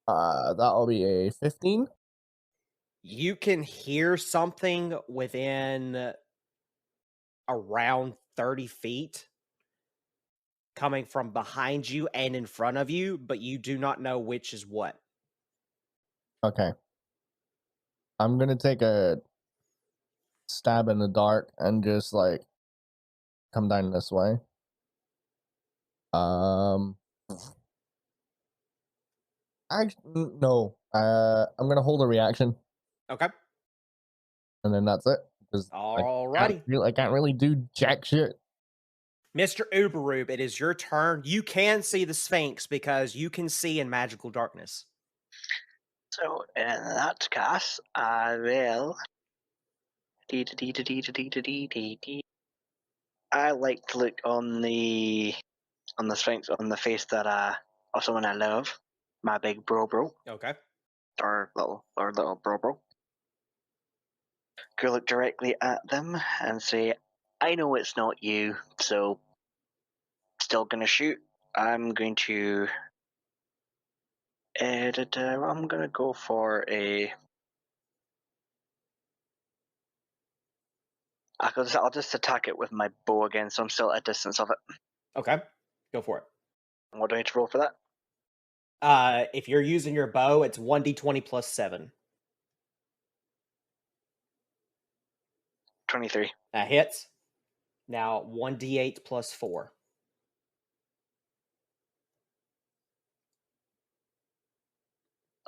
B: That'll be a 15.
A: You can hear something within around 30 feet coming from behind you and in front of you, but you do not know which is what.
B: Okay. I'm gonna take a stab in the dark and just, like, come down this way. Actually, no. I'm gonna hold a reaction,
A: Okay.
B: and then that's it.
A: Alrighty.
B: I can't really do jack shit.
A: Mr. Ubberoob, it is your turn. You can see the Sphynx because you can see in magical darkness.
C: So in that case, I will. I like to look on the Sphinx on the face that of someone I love, my big bro,
A: Okay.
C: or little bro. Go look directly at them and say, "I know it's not you, so still gonna shoot. I'm going to. I'm gonna go for a. I'll just attack it with my bow again, so I'm still at a distance of it.
A: Okay. Go for it.
C: What do I need to roll for that?
A: If you're using your bow, it's 1d20 plus 7.
C: 23.
A: That hits. Now 1d8 plus 4.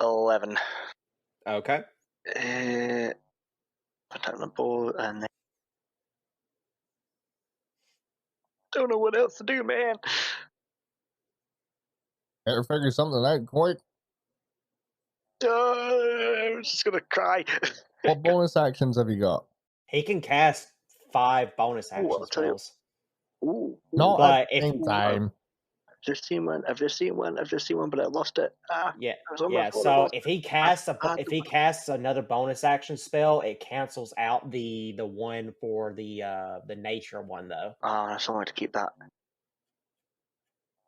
C: 11.
A: Okay.
C: Put down the bow and then Don't know what else to do, man.
B: Better figure something out quick.
C: I'm just gonna cry.
B: What bonus actions have you got?
A: He can cast 5 bonus
C: Ooh,
A: action
C: I'll tell you.
A: spells.
B: Not
A: But
B: at the
A: if-
B: same time.
C: I've just seen one, but I lost it.
A: Yeah,
C: it was on my
A: yeah.
C: phone, I
A: So
C: lost
A: if he casts
C: the one.
A: casts another bonus action spell, it cancels out the one for the nature one though.
C: I still want to keep that.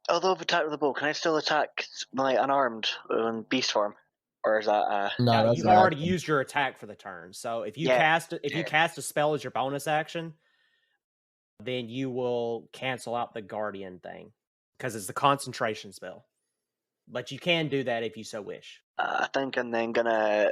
C: Although I've attacked with a bow, can I still attack my unarmed in beast form? Or is that
B: No, that's
A: you've
B: an
A: already
B: action.
A: used your attack for the turn. So if you
C: Yeah,
A: you cast a spell as your bonus action, then you will cancel out the guardian thing because it's the concentration spell. But you can do that if you so wish.
C: I think I'm then gonna,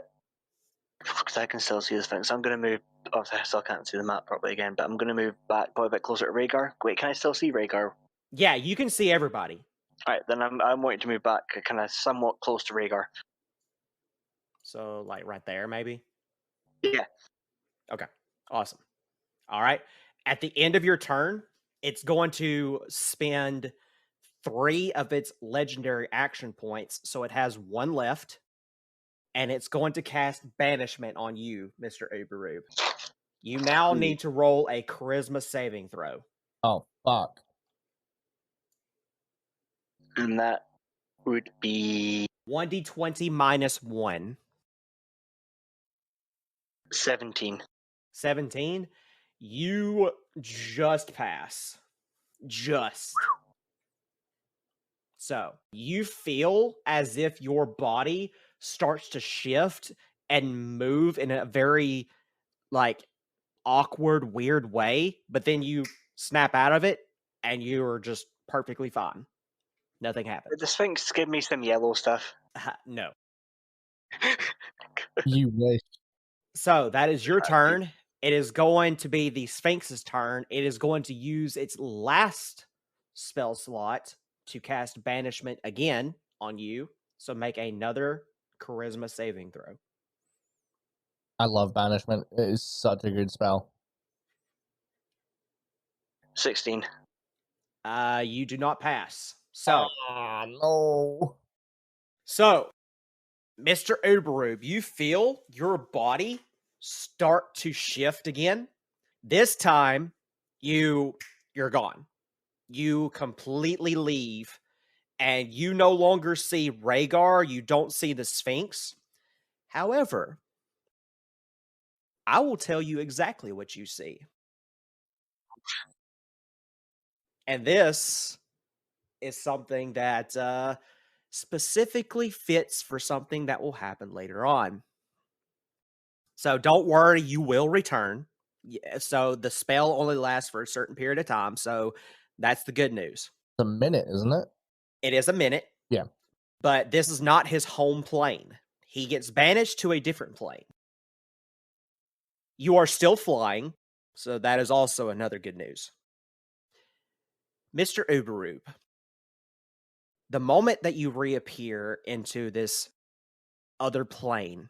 C: because I can still see the Sphinx, I'm gonna move. Obviously, I still can't see the map properly again, but I'm gonna move back probably a bit closer to Rhaegar. Wait, can I still see Rhaegar?
A: Yeah, you can see everybody.
C: All right, then I'm wanting to move back, kind of somewhat close to Rhaegar.
A: So like right there, maybe.
C: Yeah.
A: Okay. Awesome. All right. At the end of your turn, it's going to spend 3 of its legendary action points, so it has 1 left, and it's going to cast banishment on you, Mr. Ubberoob. You now need to roll a charisma saving throw.
B: Oh, fuck.
C: And that would be
A: 1d20 minus 1.
C: 17.
A: 17. You just pass. Just. So you feel as if your body starts to shift and move in a very like awkward, weird way, but then you snap out of it and you're just perfectly fine. Nothing happened.
C: Did the Sphinx give me some yellow stuff?
A: No.
B: You wish.
A: So that is your turn. It is going to be the Sphinx's turn. It is going to use its last spell slot to cast banishment again on you. So make another charisma saving throw.
B: I love banishment. It is such a good spell.
C: 16.
A: You do not pass. So,
B: no.
A: So, Mr. Ubberoob, you feel your body start to shift again. This time, you're gone. You completely leave, and you no longer see Rhaegar. You don't see the Sphynx. However, I will tell you exactly what you see. And this is something that specifically fits for something that will happen later on. So don't worry, you will return. Yeah, so the spell only lasts for a certain period of time. So that's the good news.
B: It's a minute, isn't it?
A: It is a minute.
B: Yeah.
A: But this is not his home plane. He gets banished to a different plane. You are still flying. So that is also another good news. Mr. Ubberoob, the moment that you reappear into this other plane,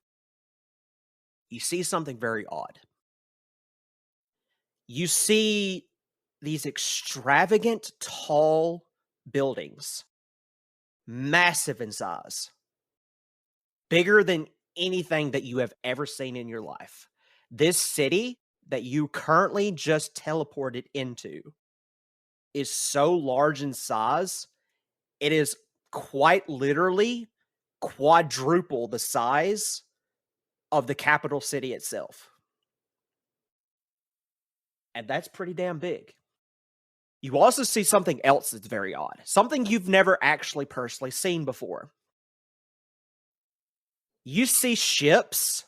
A: you see something very odd. You see these extravagant, tall buildings, massive in size, bigger than anything that you have ever seen in your life. This city that you currently just teleported into is so large in size, it is quite literally quadruple the size of the capital city itself. And that's pretty damn big. You also see something else that's very odd. Something you've never actually personally seen before. You see ships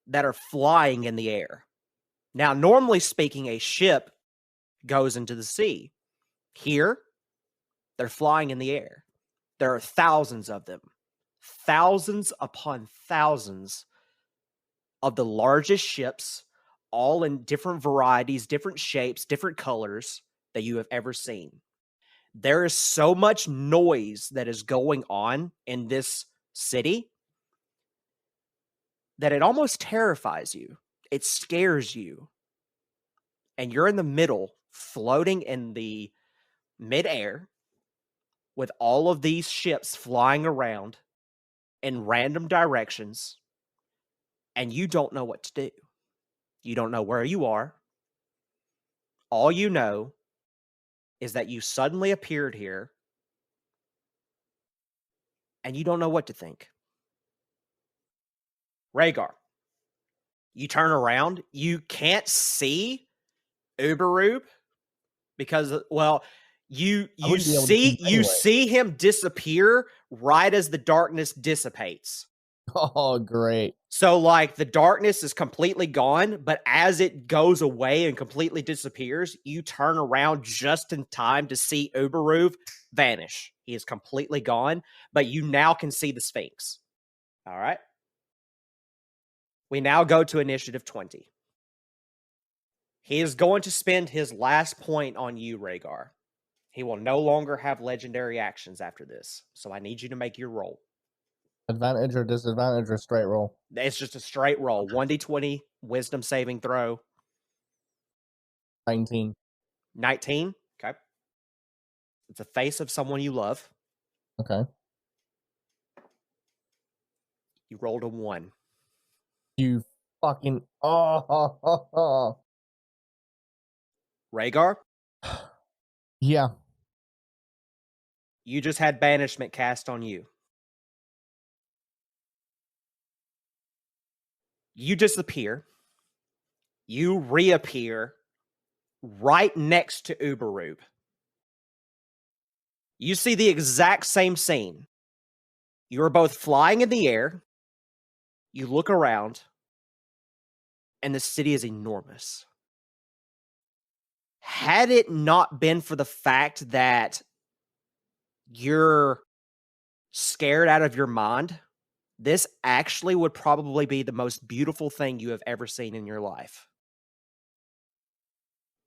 A: that are flying in the air. Now, normally speaking, a ship goes into the sea. Here, they're flying in the air. There are thousands of them. Thousands upon thousands of the largest ships, all in different varieties, different shapes, different colors that you have ever seen. There is so much noise that is going on in this city that it almost terrifies you. It scares you. And you're in the middle, floating in the midair with all of these ships flying around in random directions, and you don't know what to do. You don't know where you are. All you know is that you suddenly appeared here, and you don't know what to think. Rhaegar, you turn around. You can't see Ubberoob because, well, you
B: wouldn't be able to see him anyway.
A: see him disappear right as the darkness dissipates.
B: Oh, great.
A: So, like, the darkness is completely gone, but as it goes away and completely disappears, you turn around just in time to see Ubberoob vanish. He is completely gone, but you now can see the Sphynx. All right. We now go to initiative 20. He is going to spend his last point on you, Rhaegar. He will no longer have legendary actions after this, so I need you to make your roll.
B: Advantage or disadvantage or straight roll?
A: It's just a straight roll. 1d20, wisdom saving throw.
B: 19.
A: 19? Okay. It's the face of someone you love.
B: Okay.
A: You rolled a 1.
B: You fucking... Oh.
A: Rhaegar,
B: Yeah.
A: you just had banishment cast on you. You disappear. You reappear right next to Ubberoob. You see the exact same scene. You are both flying in the air. You look around, and the city is enormous. Had it not been for the fact that you're scared out of your mind, this actually would probably be the most beautiful thing you have ever seen in your life.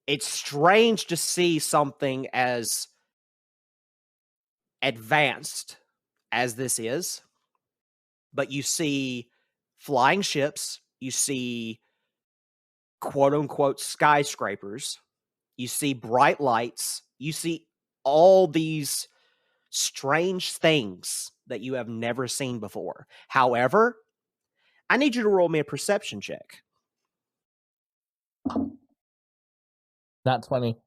A: It's strange to see something as advanced as this is, but you see flying ships, you see quote unquote skyscrapers, you see bright lights, you see all these strange things that you have never seen before. However, I need you to roll me a perception check.
B: Nat 20.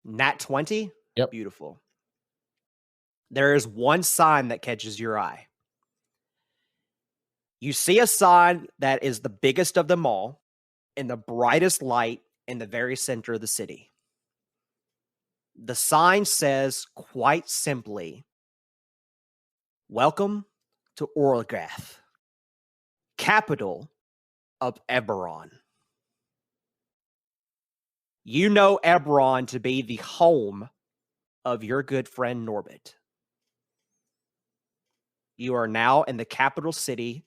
A: Nat 20?
B: Yep.
A: Beautiful. There is one sign that catches your eye. You see a sign that is the biggest of them all in the brightest light in the very center of the city. The sign says quite simply, "Welcome to Orgath, capital of Eberron." You know Eberron to be the home of your good friend Norbit. You are now in the capital city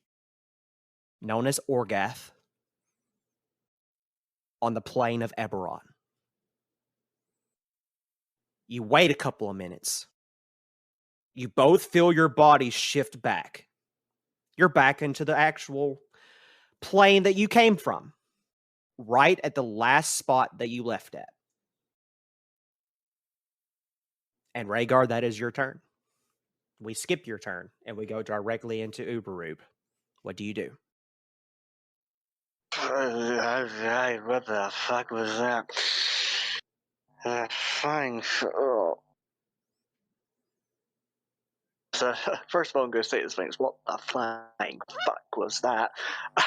A: known as Orgath on the plain of Eberron. You wait a couple of minutes. You both feel your bodies shift back. You're back into the actual plane that you came from, right at the last spot that you left at. And Rhaegar, that is your turn. We skip your turn and we go directly into Ubberoob. What do you do?
C: What the fuck was that? Fine. Oh. So first of all, I'm going to say this thing. What the flying fuck was that?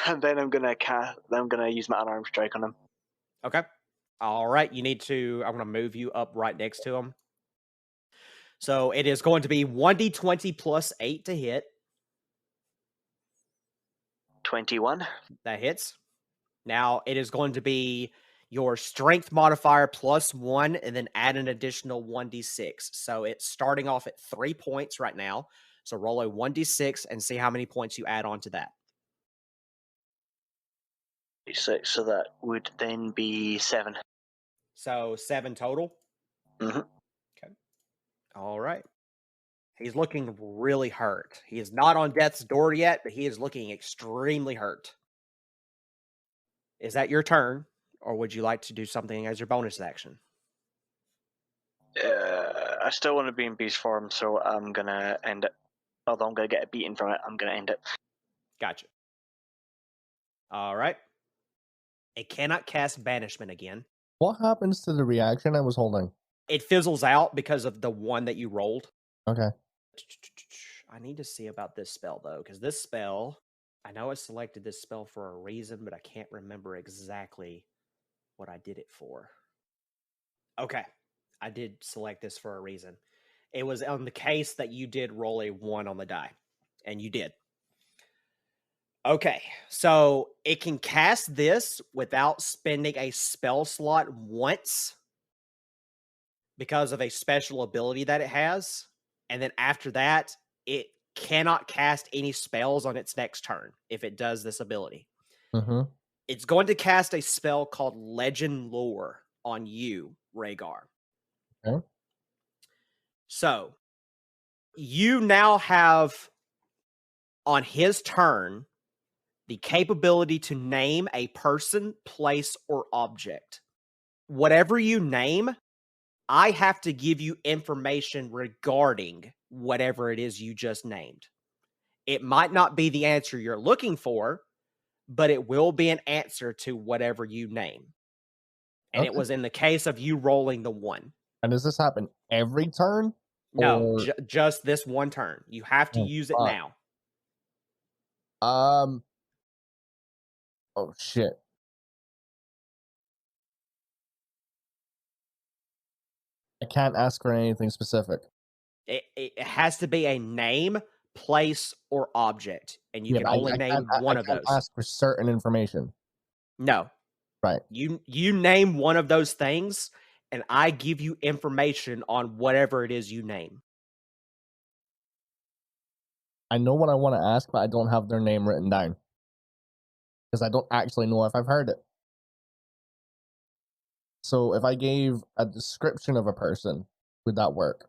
C: And then I'm going to use my unarmed strike on him.
A: Okay. All right. You need to. I'm going to move you up right next to him. So it is going to be 1d20 plus 8 to hit.
C: 21.
A: That hits. Now it is going to be your strength modifier plus 1 and then add an additional 1d6. So it's starting off at 3 points right now. So roll a 1d6 and see how many points you add on to that.
C: 6, so that would then be 7.
A: So 7 total?
C: Mm-hmm.
A: Okay. All right. He's looking really hurt. He is not on death's door yet, but he is looking extremely hurt. Is that your turn, or would you like to do something as your bonus action?
C: I still want to be in beast form, so I'm gonna end it. Although I'm gonna get a beating from it, I'm gonna end it.
A: Gotcha. All right. It cannot cast banishment again.
B: What happens to the reaction I was holding?
A: It fizzles out because of the one that you rolled.
B: Okay.
A: I need to see about this spell, though, because this spell, I know I selected this spell for a reason, but I can't remember exactly what I did it for. Okay. I did select this for a reason. It was on the case that you did roll a 1 on the die, and you did. Okay, so it can cast this without spending a spell slot once because of a special ability that it has. And then after that, it cannot cast any spells on its next turn if it does this ability.
B: Mm-hmm.
A: It's going to cast a spell called Legend Lore on you, Rhaegar.
B: Okay.
A: So you now have, on his turn, the capability to name a person, place, or object. Whatever you name, I have to give you information regarding whatever it is you just named. It might not be the answer you're looking for, but it will be an answer to whatever you name. And it
B: Okay.
A: was in the case of you rolling the 1.
B: And does this happen every turn?
A: No,
B: Or...
A: just this one turn. You have to use it now.
B: Oh shit. I can't ask for anything specific.
A: It has to be a name, place, or object, and you can only name one of those.
B: I can't ask for certain information.
A: No.
B: Right.
A: You name one of those things, and I give you information on whatever it is you name.
B: I know what I want to ask, but I don't have their name written down. Because I don't actually know if I've heard it. So if I gave a description of a person, would that work?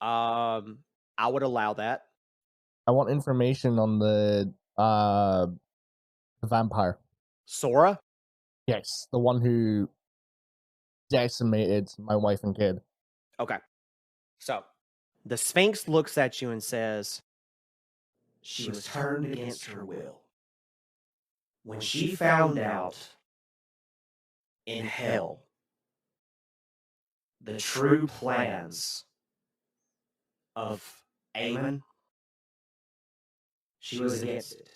A: I would allow that.
B: I want information on the vampire.
A: Sora?
B: Yes, the one who decimated my wife and kid.
A: Okay. So, the Sphinx looks at you and says, "She was turned against her will. When she found out in hell the true plans of Aemon, she was against it.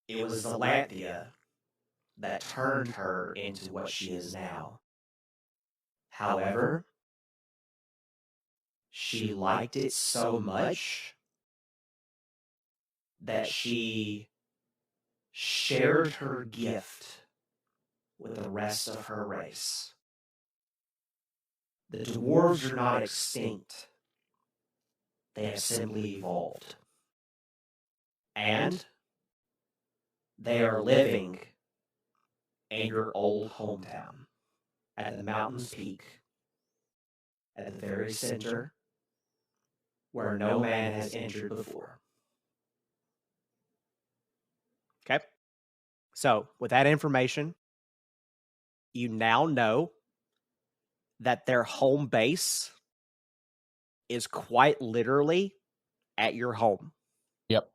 A: It was Zalanthia that turned her into what she is now. However, she liked it so much that she shared her gift with the rest of her race. The dwarves are not extinct. They have simply evolved. And they are living in your old hometown, at the mountain's peak, at the very center, where no man has entered before." Okay? So, with that information, you now know that their home base is quite literally at your home.
B: Yep.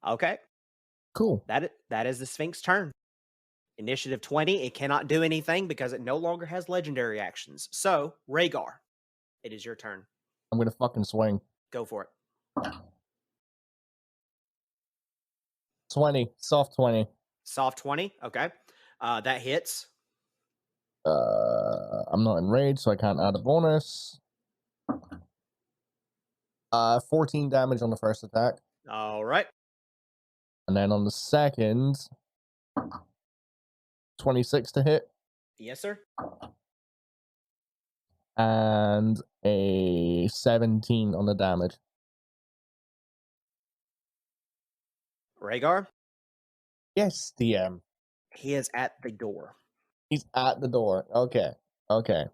A: Okay?
B: Cool.
A: That is the Sphinx turn. Initiative 20, it cannot do anything because it no longer has legendary actions. So, Rhaegar, it is your turn.
B: I'm gonna fucking swing.
A: Go for it.
B: 20. Soft 20.
A: Soft 20, okay. That hits.
B: I'm not enraged, so I can't add a bonus. 14 damage on the first attack.
A: All right.
B: And then on the second, 26 to hit.
A: Yes, sir.
B: And a 17 on the damage.
A: Rhaegar?
B: Yes, DM.
A: He is at the door.
B: He's at the door. Okay. Okay.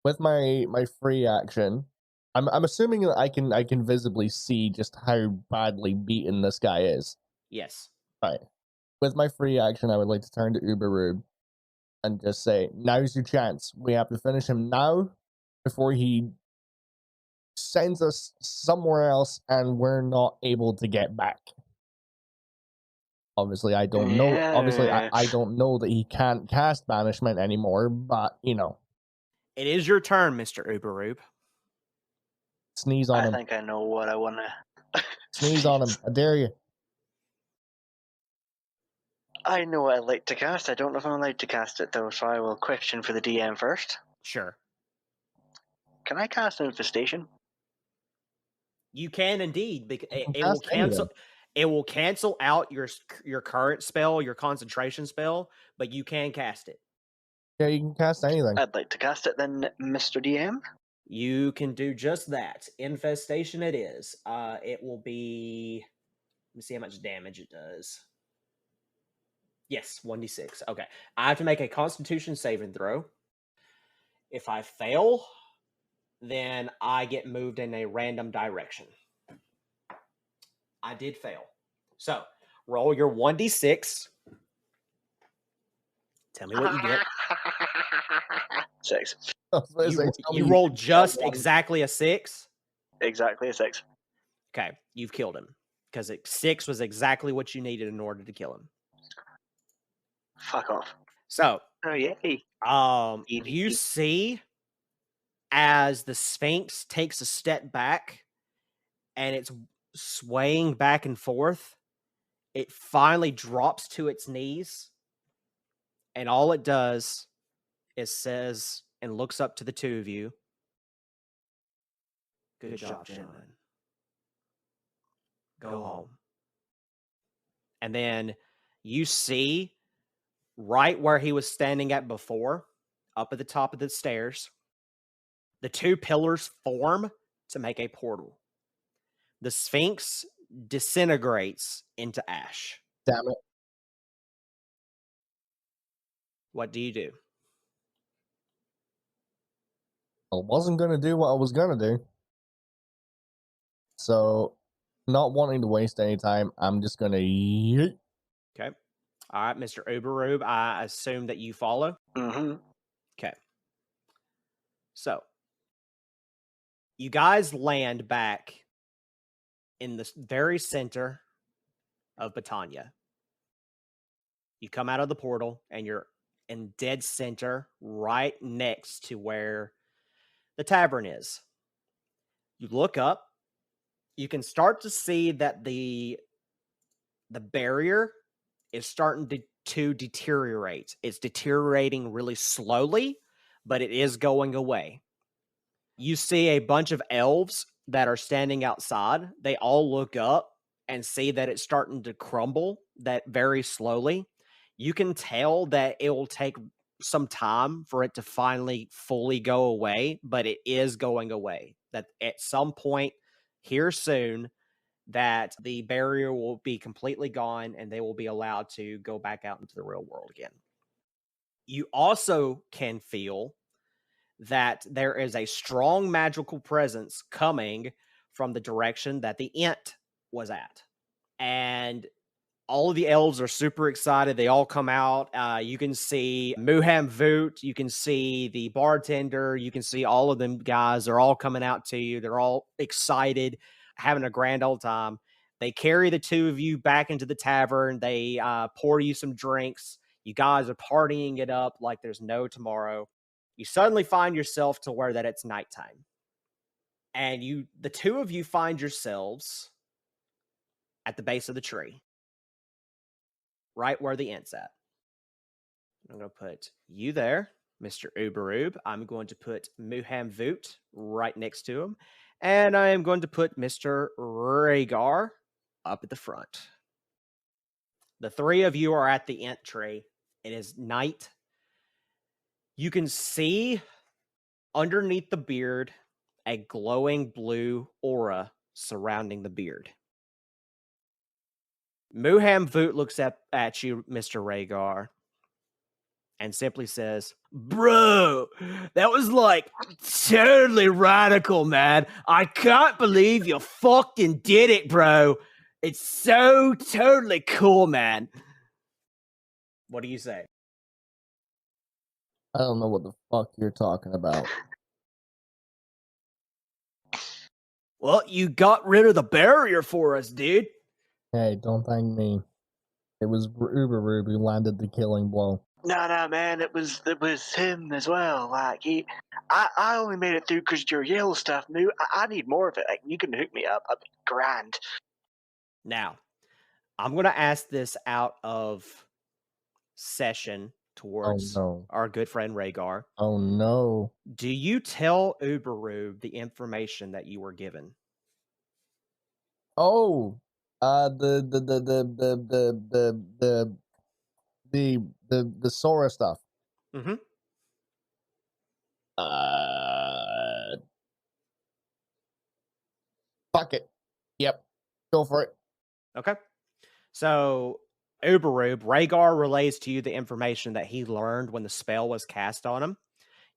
B: With my free action, I'm assuming that I can visibly see just how badly beaten this guy is.
A: Yes.
B: Right. With my free action, I would like to turn to Ubberoob and just say, now's your chance. We have to finish him now before he sends us somewhere else and we're not able to get back. Obviously, I don't know. Obviously, I don't know that he can't cast banishment anymore, but, you know.
A: It is your turn, Mr. Ubberoob.
B: Sneeze on him.
C: I think I know what I want to...
B: Sneeze on him. I dare you.
C: I know what I'd like to cast. I don't know if I'm allowed to cast it, though, so I will question for the DM first.
A: Sure.
C: Can I cast Infestation?
A: You can indeed, because it will
B: cast
A: cancel.
B: anything.
A: It will cancel out your current spell, your concentration spell, but you can cast it.
B: Yeah, you can cast anything.
C: I'd like to cast it then, Mr. DM.
A: You can do just that. Infestation it is. It will be... Let me see how much damage it does. Yes, 1d6. Okay. I have to make a Constitution saving throw. If I fail, then I get moved in a random direction. I did fail. So, roll your 1d6. Tell me what you get.
C: 6.
A: You rolled just exactly a 6?
C: Exactly a 6.
A: Okay, you've killed him. Because 6 was exactly what you needed in order to kill him.
C: Fuck off.
A: So,
C: oh yay.
A: You see as the Sphinx takes a step back and it's swaying back and forth, it finally drops to its knees, and all it does is says and looks up to the two of you. Good job, gentlemen. Go home. And then you see right where he was standing at before, up at the top of the stairs, the two pillars form to make a portal. The Sphinx disintegrates into ash.
B: Damn it.
A: What do you do?
B: I wasn't going to do what I was going to do. So, not wanting to waste any time, I'm just going to yeet.
A: Okay. All right, Mr. Ubberoob, I assume that you follow?
C: Mm-hmm.
A: Okay. So, you guys land back in the very center of Battania. You come out of the portal, and you're in dead center, right next to where the tavern is. You look up, you can start to see that the barrier is starting to deteriorate. It's deteriorating really slowly, but it is going away. You see a bunch of elves that are standing outside. They all look up and see that it's starting to crumble that very slowly. You can tell that it will take some time for it to finally fully go away, but it is going away. That at some point here soon, that the barrier will be completely gone and they will be allowed to go back out into the real world again. You also can feel that there is a strong magical presence coming from the direction that the Ent was at. And all of the elves are super excited. They all come out. You can see Muham Voot. You can see the bartender. You can see all of them guys. They're all coming out to you. They're all excited, having a grand old time. They carry the two of you back into the tavern. They pour you some drinks. You guys are partying it up like there's no tomorrow. You suddenly find yourself to where that it's nighttime. And the two of you find yourselves at the base of the tree. Right where the Ent's at. I'm going to put you there, Mr. Ubberoob. I'm going to put Muham Voot right next to him. And I am going to put Mr. Rhaegar up at the front. The three of you are at the Ent tree. It is night. You can see underneath the beard a glowing blue aura surrounding the beard. Muham Voot looks at you, Mr. Rhaegar, and simply says, "Bro, that was like totally radical, man. I can't believe you fucking did it, bro. It's so totally cool, man." What do you say?
B: I don't know what the fuck you're talking about.
A: Well, you got rid of the barrier for us, dude.
B: Hey, don't thank me. It was Ubberoob who landed the killing blow.
C: No, man, it was him as well. Like I only made it through because your yellow stuff. Moo, I need more of it. Like, you can hook me up. I'd be grand.
A: Now, I'm going to ask this out of session towards our good friend Rhaegar.
B: Oh no.
A: Do you tell Ubberoob the information that you were given?
B: Oh, the Sora stuff.
A: Mm-hmm.
B: Fuck it. Yep. Go for it.
A: Okay. So, Ubberoob, Rhaegar relays to you the information that he learned when the spell was cast on him.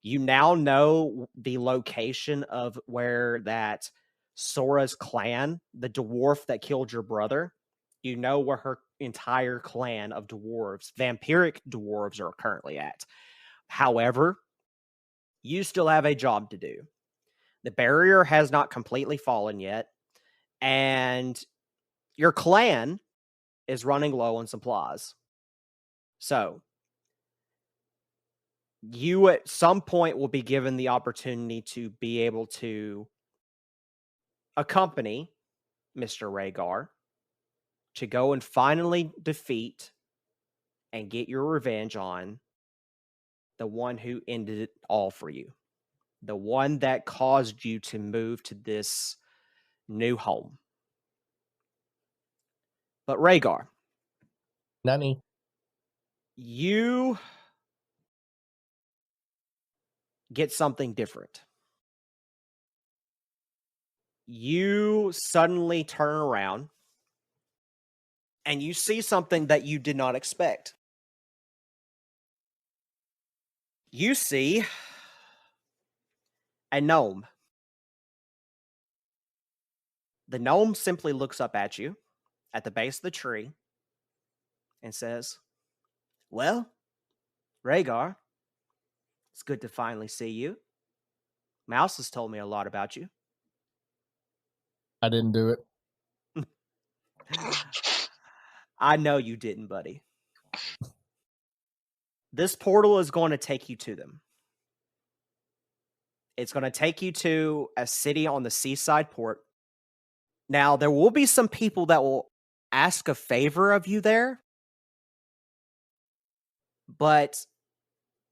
A: You now know the location of where that Sora's clan, the dwarf that killed your brother, you know where her entire clan of dwarves, vampiric dwarves, are currently at. However, you still have a job to do. The barrier has not completely fallen yet, and your clan is running low on supplies. So, you at some point will be given the opportunity to be able to accompany Mr. Rhaegar to go and finally defeat and get your revenge on the one who ended it all for you. The one that caused you to move to this new home. But Rhaegar,
B: Nanny.
A: you get something different. You suddenly turn around and you see something that you did not expect. You see a gnome. The gnome simply looks up at you at the base of the tree and says, "Well, Rhaegar, it's good to finally see you. Mouse has told me a lot about you."
B: I didn't do it.
A: I know you didn't, buddy. This portal is going to take you to them. It's going to take you to a city on the seaside port. Now, there will be some people that will ask a favor of you there, but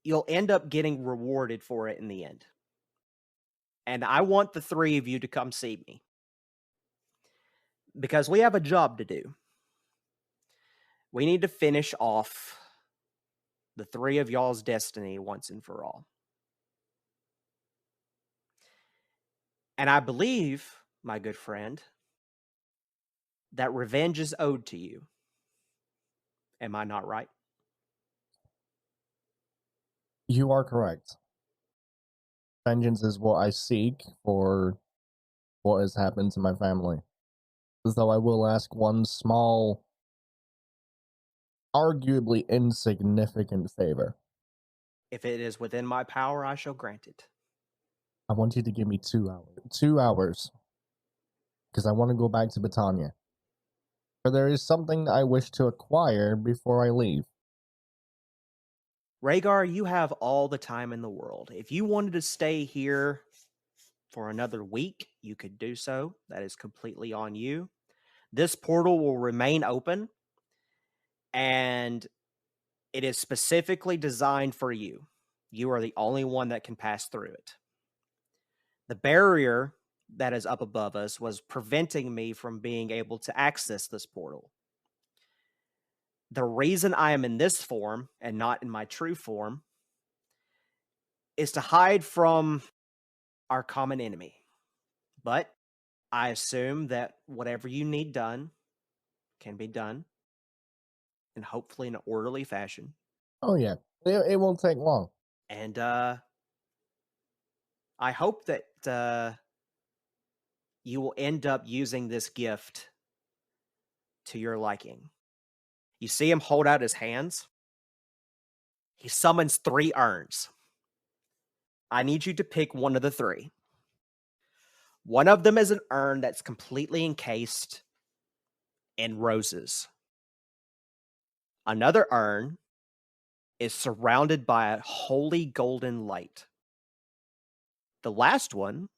A: you'll end up getting rewarded for it in the end. And I want the three of you to come see me, because we have a job to do. We need to finish off the three of y'all's destiny once and for all. And I believe, my good friend, that revenge is owed to you. Am I not right?
B: You are correct. Vengeance is what I seek for what has happened to my family. Though I will ask one small, arguably insignificant favor.
A: If it is within my power, I shall grant it.
B: I want you to give me 2 hours. 2 hours. Because I want to go back to Britannia. For there is something I wish to acquire before I leave.
A: Rhaegar, you have all the time in the world. If you wanted to stay here for another week, you could do so. That is completely on you. This portal will remain open, and it is specifically designed for you. You are the only one that can pass through it. The barrier that is up above us was preventing me from being able to access this portal. The reason I am in this form and not in my true form is to hide from our common enemy. But I assume that whatever you need done can be done, and hopefully in an orderly fashion.
B: Oh yeah, it won't take long.
A: And I hope that you will end up using this gift to your liking. You see him hold out his hands. He summons 3 urns. I need you to pick one of the three. One of them is an urn that's completely encased in roses. Another urn is surrounded by a holy golden light. The last one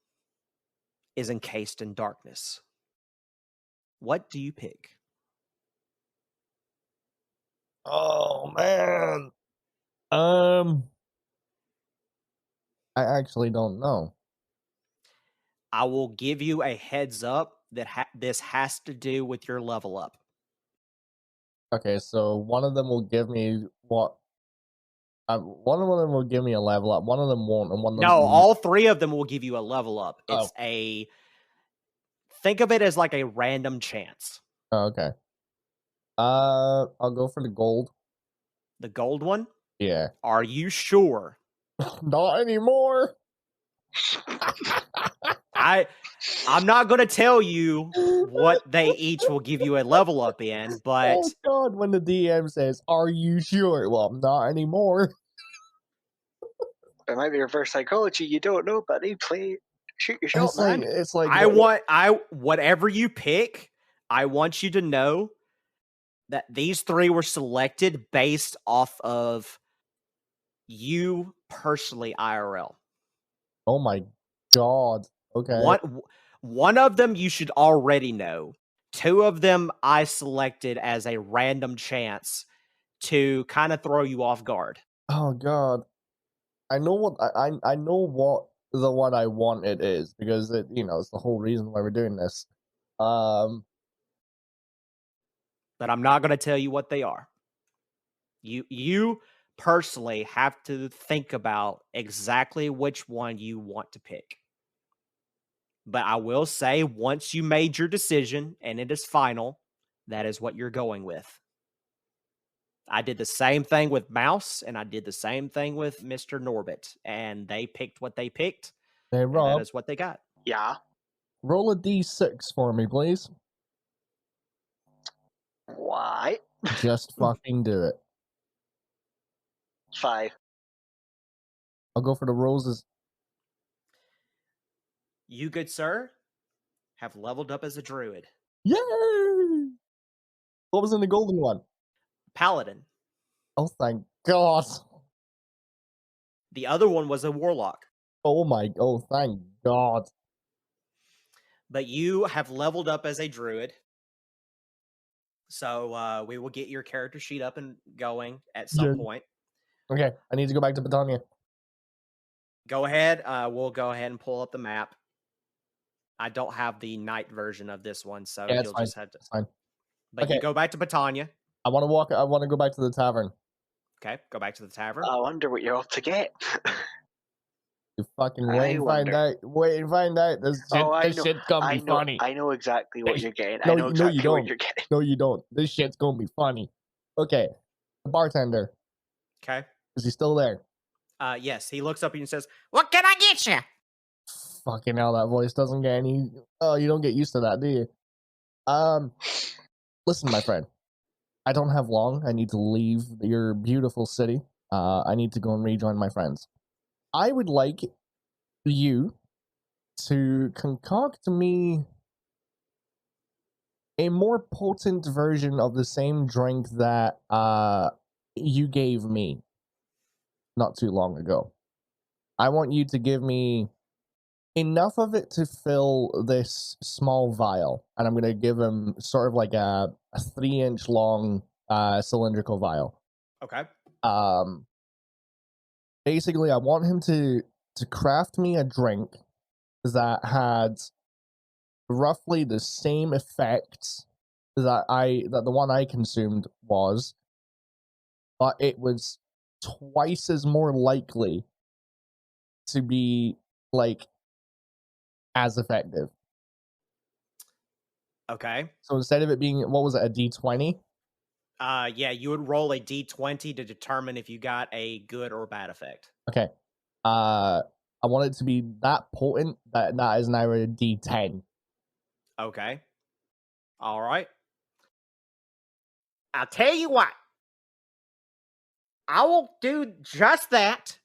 A: is encased in darkness. What do you pick?
B: Oh man. I actually don't know.
A: I will give you a heads up that this has to do with your level up.
B: Okay, so one of them will give me what? One of them will give me a level up. One of them won't, and one of them.
A: No, all three of them will give you a level up. It's
B: Oh.
A: Think of it as like a random chance.
B: Oh, okay. I'll go for the gold.
A: The gold one?
B: Yeah.
A: Are you sure?
B: Not anymore.
A: I'm not going to tell you what they each will give you a level up in, but
B: Oh God, when the DM says, "Are you sure?" Well, not anymore.
C: It might be reverse psychology. You don't know, buddy. Shoot your shot, man.
B: It's like
A: whatever you pick, I want you to know that these three were selected based off of you personally, IRL.
B: Oh my God. Okay.
A: One of them you should already know. Two of them I selected as a random chance to kind of throw you off guard.
B: Oh God. I know what I know what the one I want it is, because it's the whole reason why we're doing this.
A: But I'm not going to tell you what they are. You personally have to think about exactly which one you want to pick. But I will say, once you made your decision and it is final, that is what you're going with. I did the same thing with Mouse, and I did the same thing with Mr. Norbit, and they picked what they picked,
B: Hey
A: and
B: Rob,
A: that is what they got.
C: Yeah.
B: roll a d6 for me, please.
C: Why?
B: Just fucking do it.
C: 5.
B: I'll go for the roses.
A: You, good sir, have leveled up as a druid.
B: Yay! What was in the golden one?
A: Paladin.
B: Oh, thank God.
A: The other one was a warlock.
B: Oh, thank God.
A: But you have leveled up as a druid. So we will get your character sheet up and going at some point.
B: Okay, I need to go back to Britannia.
A: Go ahead. We'll go ahead and pull up the map. I don't have the night version of this one, so
B: Yeah,
A: you'll just have to.
B: It's fine.
A: But
B: Okay.
A: you go back to Britannia.
B: I want to go back to the tavern.
A: Okay, go back to the tavern.
C: I wonder what you're off to get.
B: You fucking wait and find out. Wait and find out. This shit's gonna be funny.
C: I know exactly what you're getting.
B: No,
C: I know exactly
B: you don't.
C: what you're getting.
B: No, you don't. This shit's gonna be funny. Okay, the bartender.
A: Okay.
B: Is he still there?
A: Yes. He looks up at you and says, "What can I get you?"
B: Fucking hell, that voice doesn't get any. Oh, you don't get used to that, do you? Listen, my friend. I don't have long. I need to leave your beautiful city. I need to go and rejoin my friends. I would like you to concoct me a more potent version of the same drink that you gave me not too long ago. I want you to give me enough of it to fill this small vial, and I'm going to give him sort of like a 3-inch long cylindrical vial.
A: Okay.
B: Basically, I want him to craft me a drink that had roughly the same effects that the one I consumed was, but it was twice as more likely to be like as effective.
A: Okay.
B: So instead of it being, what was it, a D20?
A: Yeah, you would roll a D20 to determine if you got a good or bad effect.
B: Okay. I want it to be that potent that is now a D10.
A: Okay. All right. I'll tell you what. I will do just that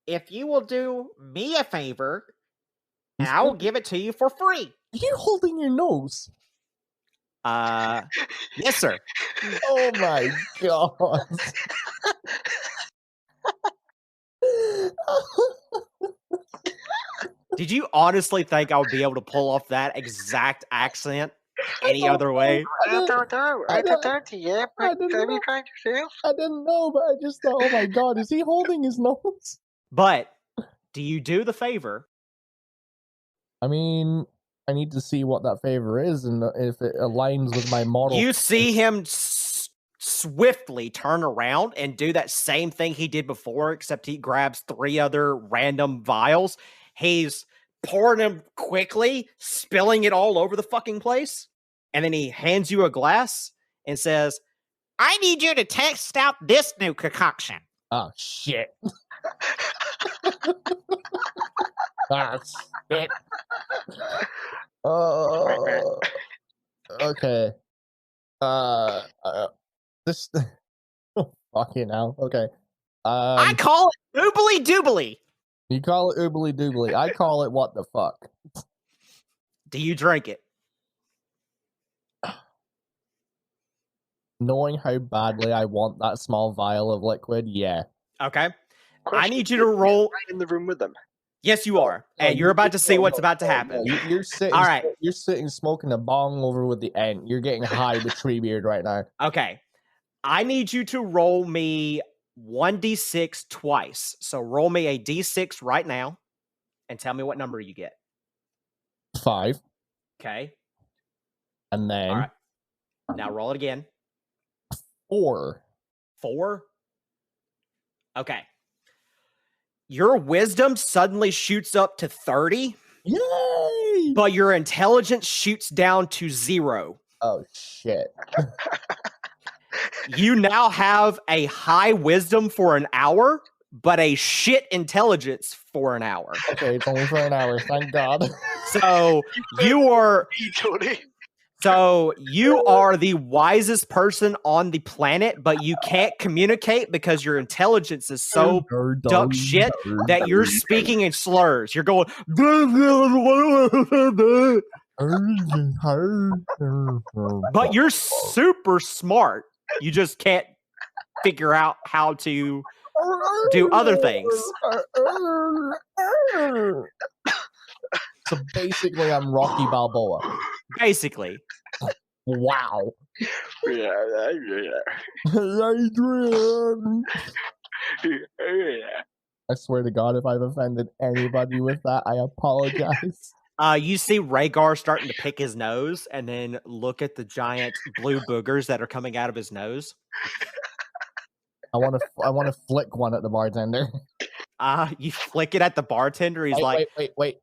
A: if you will do me a favor,
B: He's
A: I will
B: holding-
A: give it to you for free.
B: Are you holding your nose?
A: Yes, sir.
B: Oh my god.
A: Did you honestly think I would be able to pull off that exact accent any
B: don't
A: other
B: know.
A: way?
C: I don't know.
B: I
C: I don't know. Yeah,
B: I
C: but
B: didn't
C: have
B: know.
C: you tried yourself?
B: I didn't know, but I just thought, oh my god, is he holding his nose?
A: But do you do the favor?
B: I mean, I need to see what that favor is and if it aligns with my model.
A: You see him swiftly turn around and do that same thing he did before, except he grabs 3 other random vials. He's pouring them quickly, spilling it all over the fucking place. And then he hands you a glass and says, I need you to test out this new concoction.
B: Oh, shit. Ah, shit. Okay. This. Fucking hell. Okay.
A: I call it oobly doobly.
B: You call it oobly doobly. I call it what the fuck.
A: Do you drink it?
B: Knowing how badly I want that small vial of liquid, yeah.
A: Okay. I
C: Question,
A: need you to roll.
C: right in the room with them.
A: Yes, you are.
B: No,
A: And you're about to see what's about to happen.
B: You're sitting.
A: All right.
B: You're sitting smoking a bong over with the ant. You're getting high with Treebeard right now.
A: Okay. I need you to roll me 1d6 twice. So roll me a d6 right now and tell me what number you get.
B: 5.
A: Okay.
B: And then
A: All right. Now roll it again.
B: 4.
A: 4. Okay. Your wisdom suddenly shoots up to 30,
B: Yay!
A: but your intelligence shoots down to 0.
B: Oh shit.
A: You now have a high wisdom for an hour, but a shit intelligence for an hour.
B: Okay, it's only for an hour, thank God.
A: So you are
C: Tony.
A: the wisest person on the planet, but you can't communicate because your intelligence is so duck shit that you're speaking in slurs. You're going but you're super smart. You just can't figure out how to do other things.
B: So basically, I'm Rocky Balboa.
A: Basically.
B: Wow.
C: Yeah.
B: Adrian. I swear to God, if I've offended anybody with that, I apologize.
A: You see Rhaegar starting to pick his nose and then look at the giant blue boogers that are coming out of his nose.
B: I want to flick one at the bartender.
A: You flick it at the bartender. He's like,
B: wait.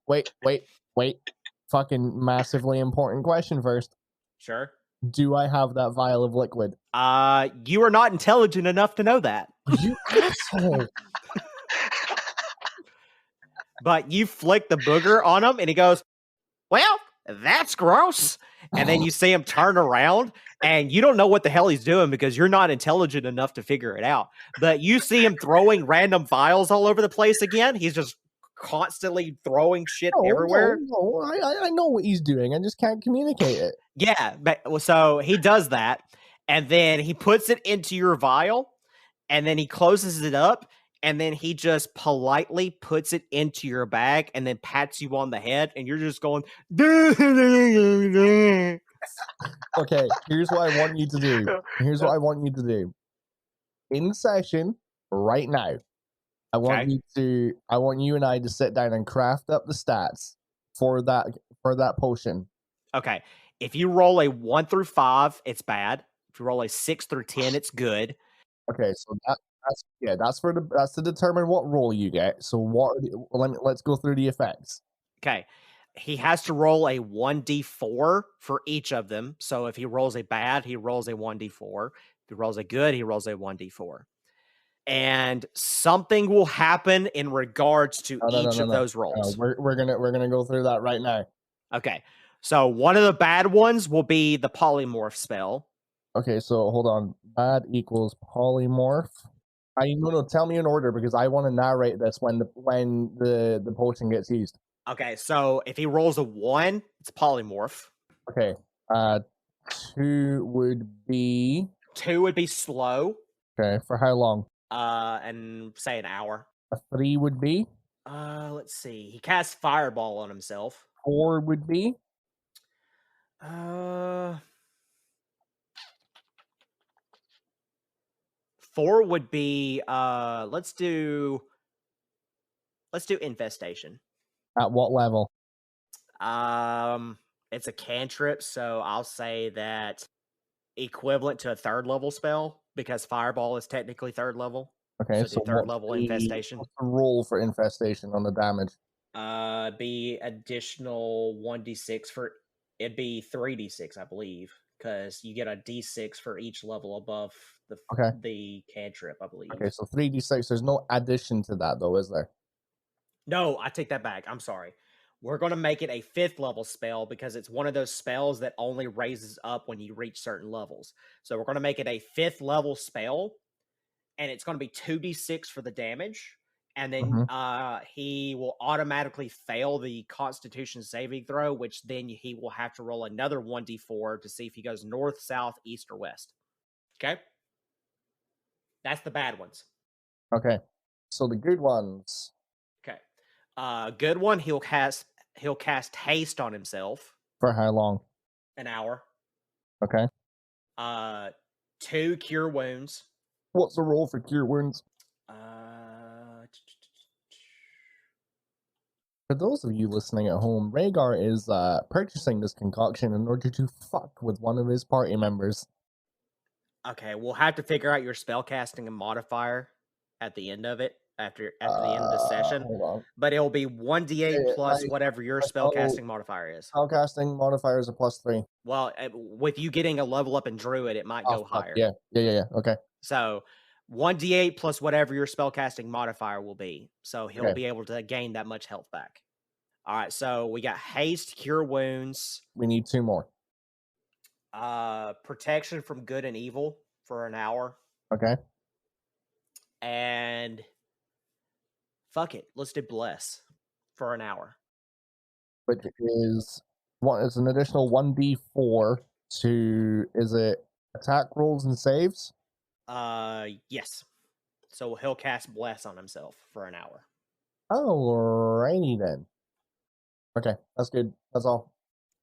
B: Fucking massively important question first.
A: Sure.
B: Do I have that vial of liquid?
A: You are not intelligent enough to know that.
B: You asshole.
A: But you flick the booger on him and he goes, well, that's gross. And then you see him turn around and you don't know what the hell he's doing because you're not intelligent enough to figure it out. But you see him throwing random vials all over the place again. He's just constantly throwing shit everywhere.
B: No, I know what he's doing. I just can't communicate it.
A: Yeah. But, so he does that. And then he puts it into your vial. And then he closes it up. And then he just politely puts it into your bag and then pats you on the head. And you're just going,
B: okay, here's what I want you to do. In session right now, I want you and I to sit down and craft up the stats for that potion. Okay.
A: If you roll a 1 through 5, it's bad. If you roll a 6 through 10, it's good.
B: Okay, so that's to determine what roll you get. So let's go through the effects.
A: Okay. He has to roll a 1d4 for each of them. So if he rolls a bad, he rolls a 1d4. If he rolls a good, he rolls a 1d4. And something will happen in regards to each of those rolls.
B: We're gonna go through that right now.
A: Okay. So one of the bad ones will be the polymorph spell.
B: Okay, so hold on. Bad equals polymorph. No, tell me in order because I want to narrate this when the potion gets used.
A: Okay, so if he rolls a 1, it's polymorph.
B: Okay. 2 would be
A: 2 would be slow.
B: okay. For how long?
A: And say an hour.
B: A 3 would be.
A: Let's see. He casts fireball on himself.
B: 4 would be.
A: 4 would be let's do infestation.
B: At what level?
A: It's a cantrip, so I'll say that equivalent to a 3rd level spell because fireball is technically 3rd level.
B: Okay,
A: so 3rd level infestation.
B: What's the roll for infestation on the damage?
A: Be additional 1d6 for it'd be 3d6, I believe, because you get a d6 for each level above the cantrip, I believe.
B: Okay, so 3d6. There's no addition to that, though, is there?
A: No, I take that back. I'm sorry. We're going to make it a 5th level spell because it's one of those spells that only raises up when you reach certain levels. So we're going to make it a 5th level spell, and it's going to be 2d6 for the damage. And then he will automatically fail the Constitution saving throw, which then he will have to roll another 1d4 to see if he goes north, south, east, or west. Okay? That's the bad ones.
B: Okay. So the good ones.
A: Okay. Good one, he'll cast haste on himself.
B: For how long?
A: An hour.
B: Okay.
A: 2 cure wounds.
B: What's the roll for cure wounds? For those of you listening at home, Rhaegar is purchasing this concoction in order to fuck with one of his party members.
A: Okay, we'll have to figure out your spellcasting modifier at the end of it, after the end of the session.
B: Hold on.
A: But it'll be 1d8 plus whatever your spellcasting modifier is.
B: Spellcasting modifier is a +3.
A: Well, with you getting a level up in Druid, it might go higher.
B: Yeah. Okay.
A: So 1d8 plus whatever your spellcasting modifier will be. So he'll be able to gain that much health back. All right, so we got haste, cure wounds.
B: We need 2 more.
A: Protection from good and evil for an hour.
B: Okay.
A: And fuck it, let's do bless for an hour.
B: Which is it's an additional 1d4 to, is it attack rolls and saves?
A: Yes. So he'll cast bless on himself for an hour.
B: Alrighty then. Okay, that's good. That's all.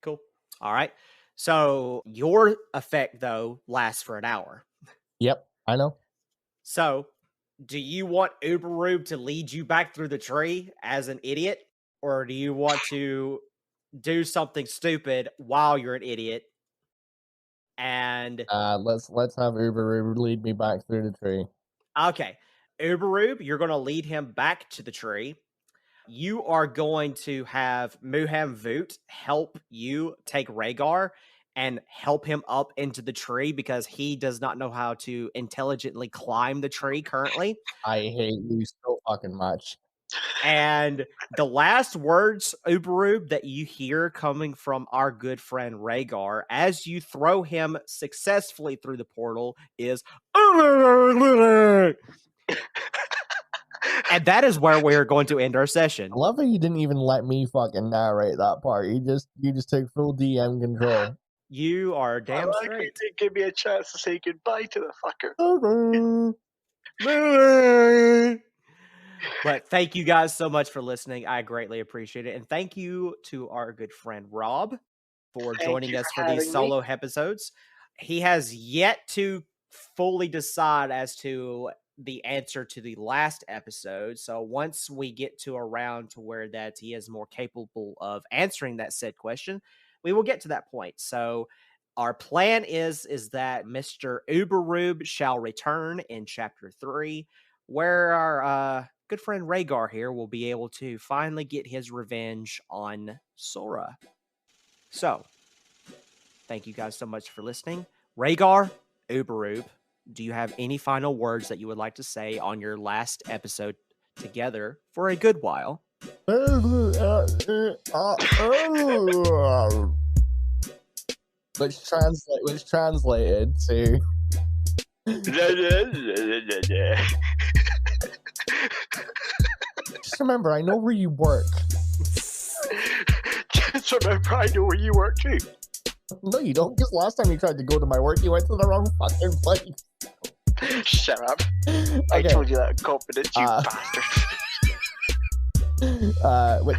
A: Cool. All right. So your effect, though, lasts for an hour.
B: Yep, I know.
A: So do you want Ubberoob to lead you back through the tree as an idiot? Or do you want to do something stupid while you're an idiot? And
B: let's have Ubberoob lead me back through the tree.
A: Okay. Ubberoob, you're going to lead him back to the tree. You are going to have Muham Voot help you take Rhaegar and help him up into the tree because he does not know how to intelligently climb the tree currently.
B: I hate you so fucking much.
A: And the last words, Ubberoob, that you hear coming from our good friend Rhaegar as you throw him successfully through the portal is and that is where we're going to end our session.
B: I love how you didn't even let me fucking narrate that part. You just took full DM control.
A: You are damn straight.
C: You didn't give me a chance to say goodbye to the fucker.
A: But thank you guys so much for listening. I greatly appreciate it. And thank you to our good friend Rob for joining us for these solo episodes. He has yet to fully decide as to the answer to the last episode. So once we get to around to where that he is more capable of answering that said question, we will get to that point. So our plan is that Mr. Ubberoob shall return in chapter 3, where our good friend Rhaegar here will be able to finally get his revenge on Sora. So, thank you guys so much for listening. Rhaegar, Ubberoob, do you have any final words that you would like to say on your last episode together for a good while?
B: Which translated to Just remember, I know where you work.
C: Just remember, I know where you work too.
B: No, you don't, because last time you tried to go to my work, you went to the wrong fucking place.
C: Shut up. I
B: Okay.
C: told you that in confidence, you bastard.
B: Which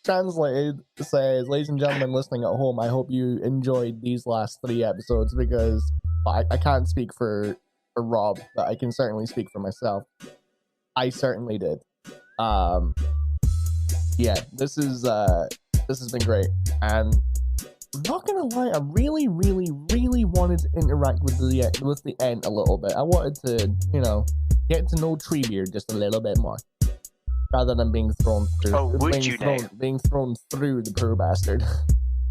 B: translated says, ladies and gentlemen listening at home, I hope you enjoyed these last 3 episodes, because I can't speak for Rob, but I can certainly speak for myself. I certainly did. Yeah, this has been great, and I'm not gonna lie, I really wanted to interact with the Ent a little bit. I wanted to, you know, get to know Treebeard just a little bit more, rather than being thrown through.
C: Oh, would you now?
B: Being thrown through the poor bastard.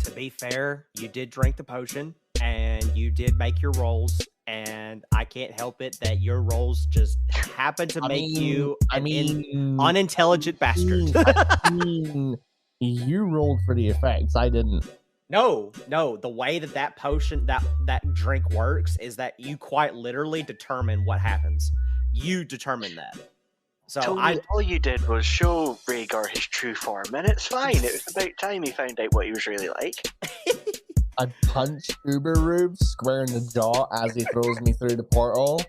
A: To be fair, you did drink the potion, and you did make your rolls, and I can't help it that your rolls just happen to make you an unintelligent bastard.
B: I mean, you rolled for the effects. I didn't.
A: No. The way that potion, that drink works is that you quite literally determine what happens. You determine that. So
C: all you did was show Rhaegar his true form, and it's fine. It was about time he found out what he was really like.
B: I punch Ubberoob square in the jaw as he throws me through the portal.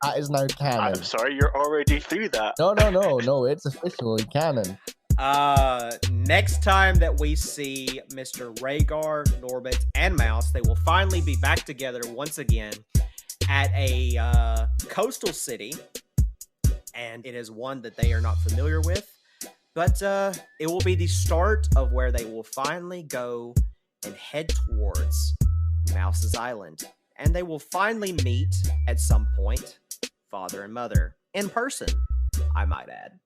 B: That is now canon.
C: I'm sorry, you're already through that.
B: No, it's officially canon.
A: Next time that we see Mr. Rhaegar, Norbit, and Mouse, they will finally be back together once again at a coastal city, and it is one that they are not familiar with, but it will be the start of where they will finally go and head towards Mouse's Island, and they will finally meet at some point, father and mother, in person, I might add.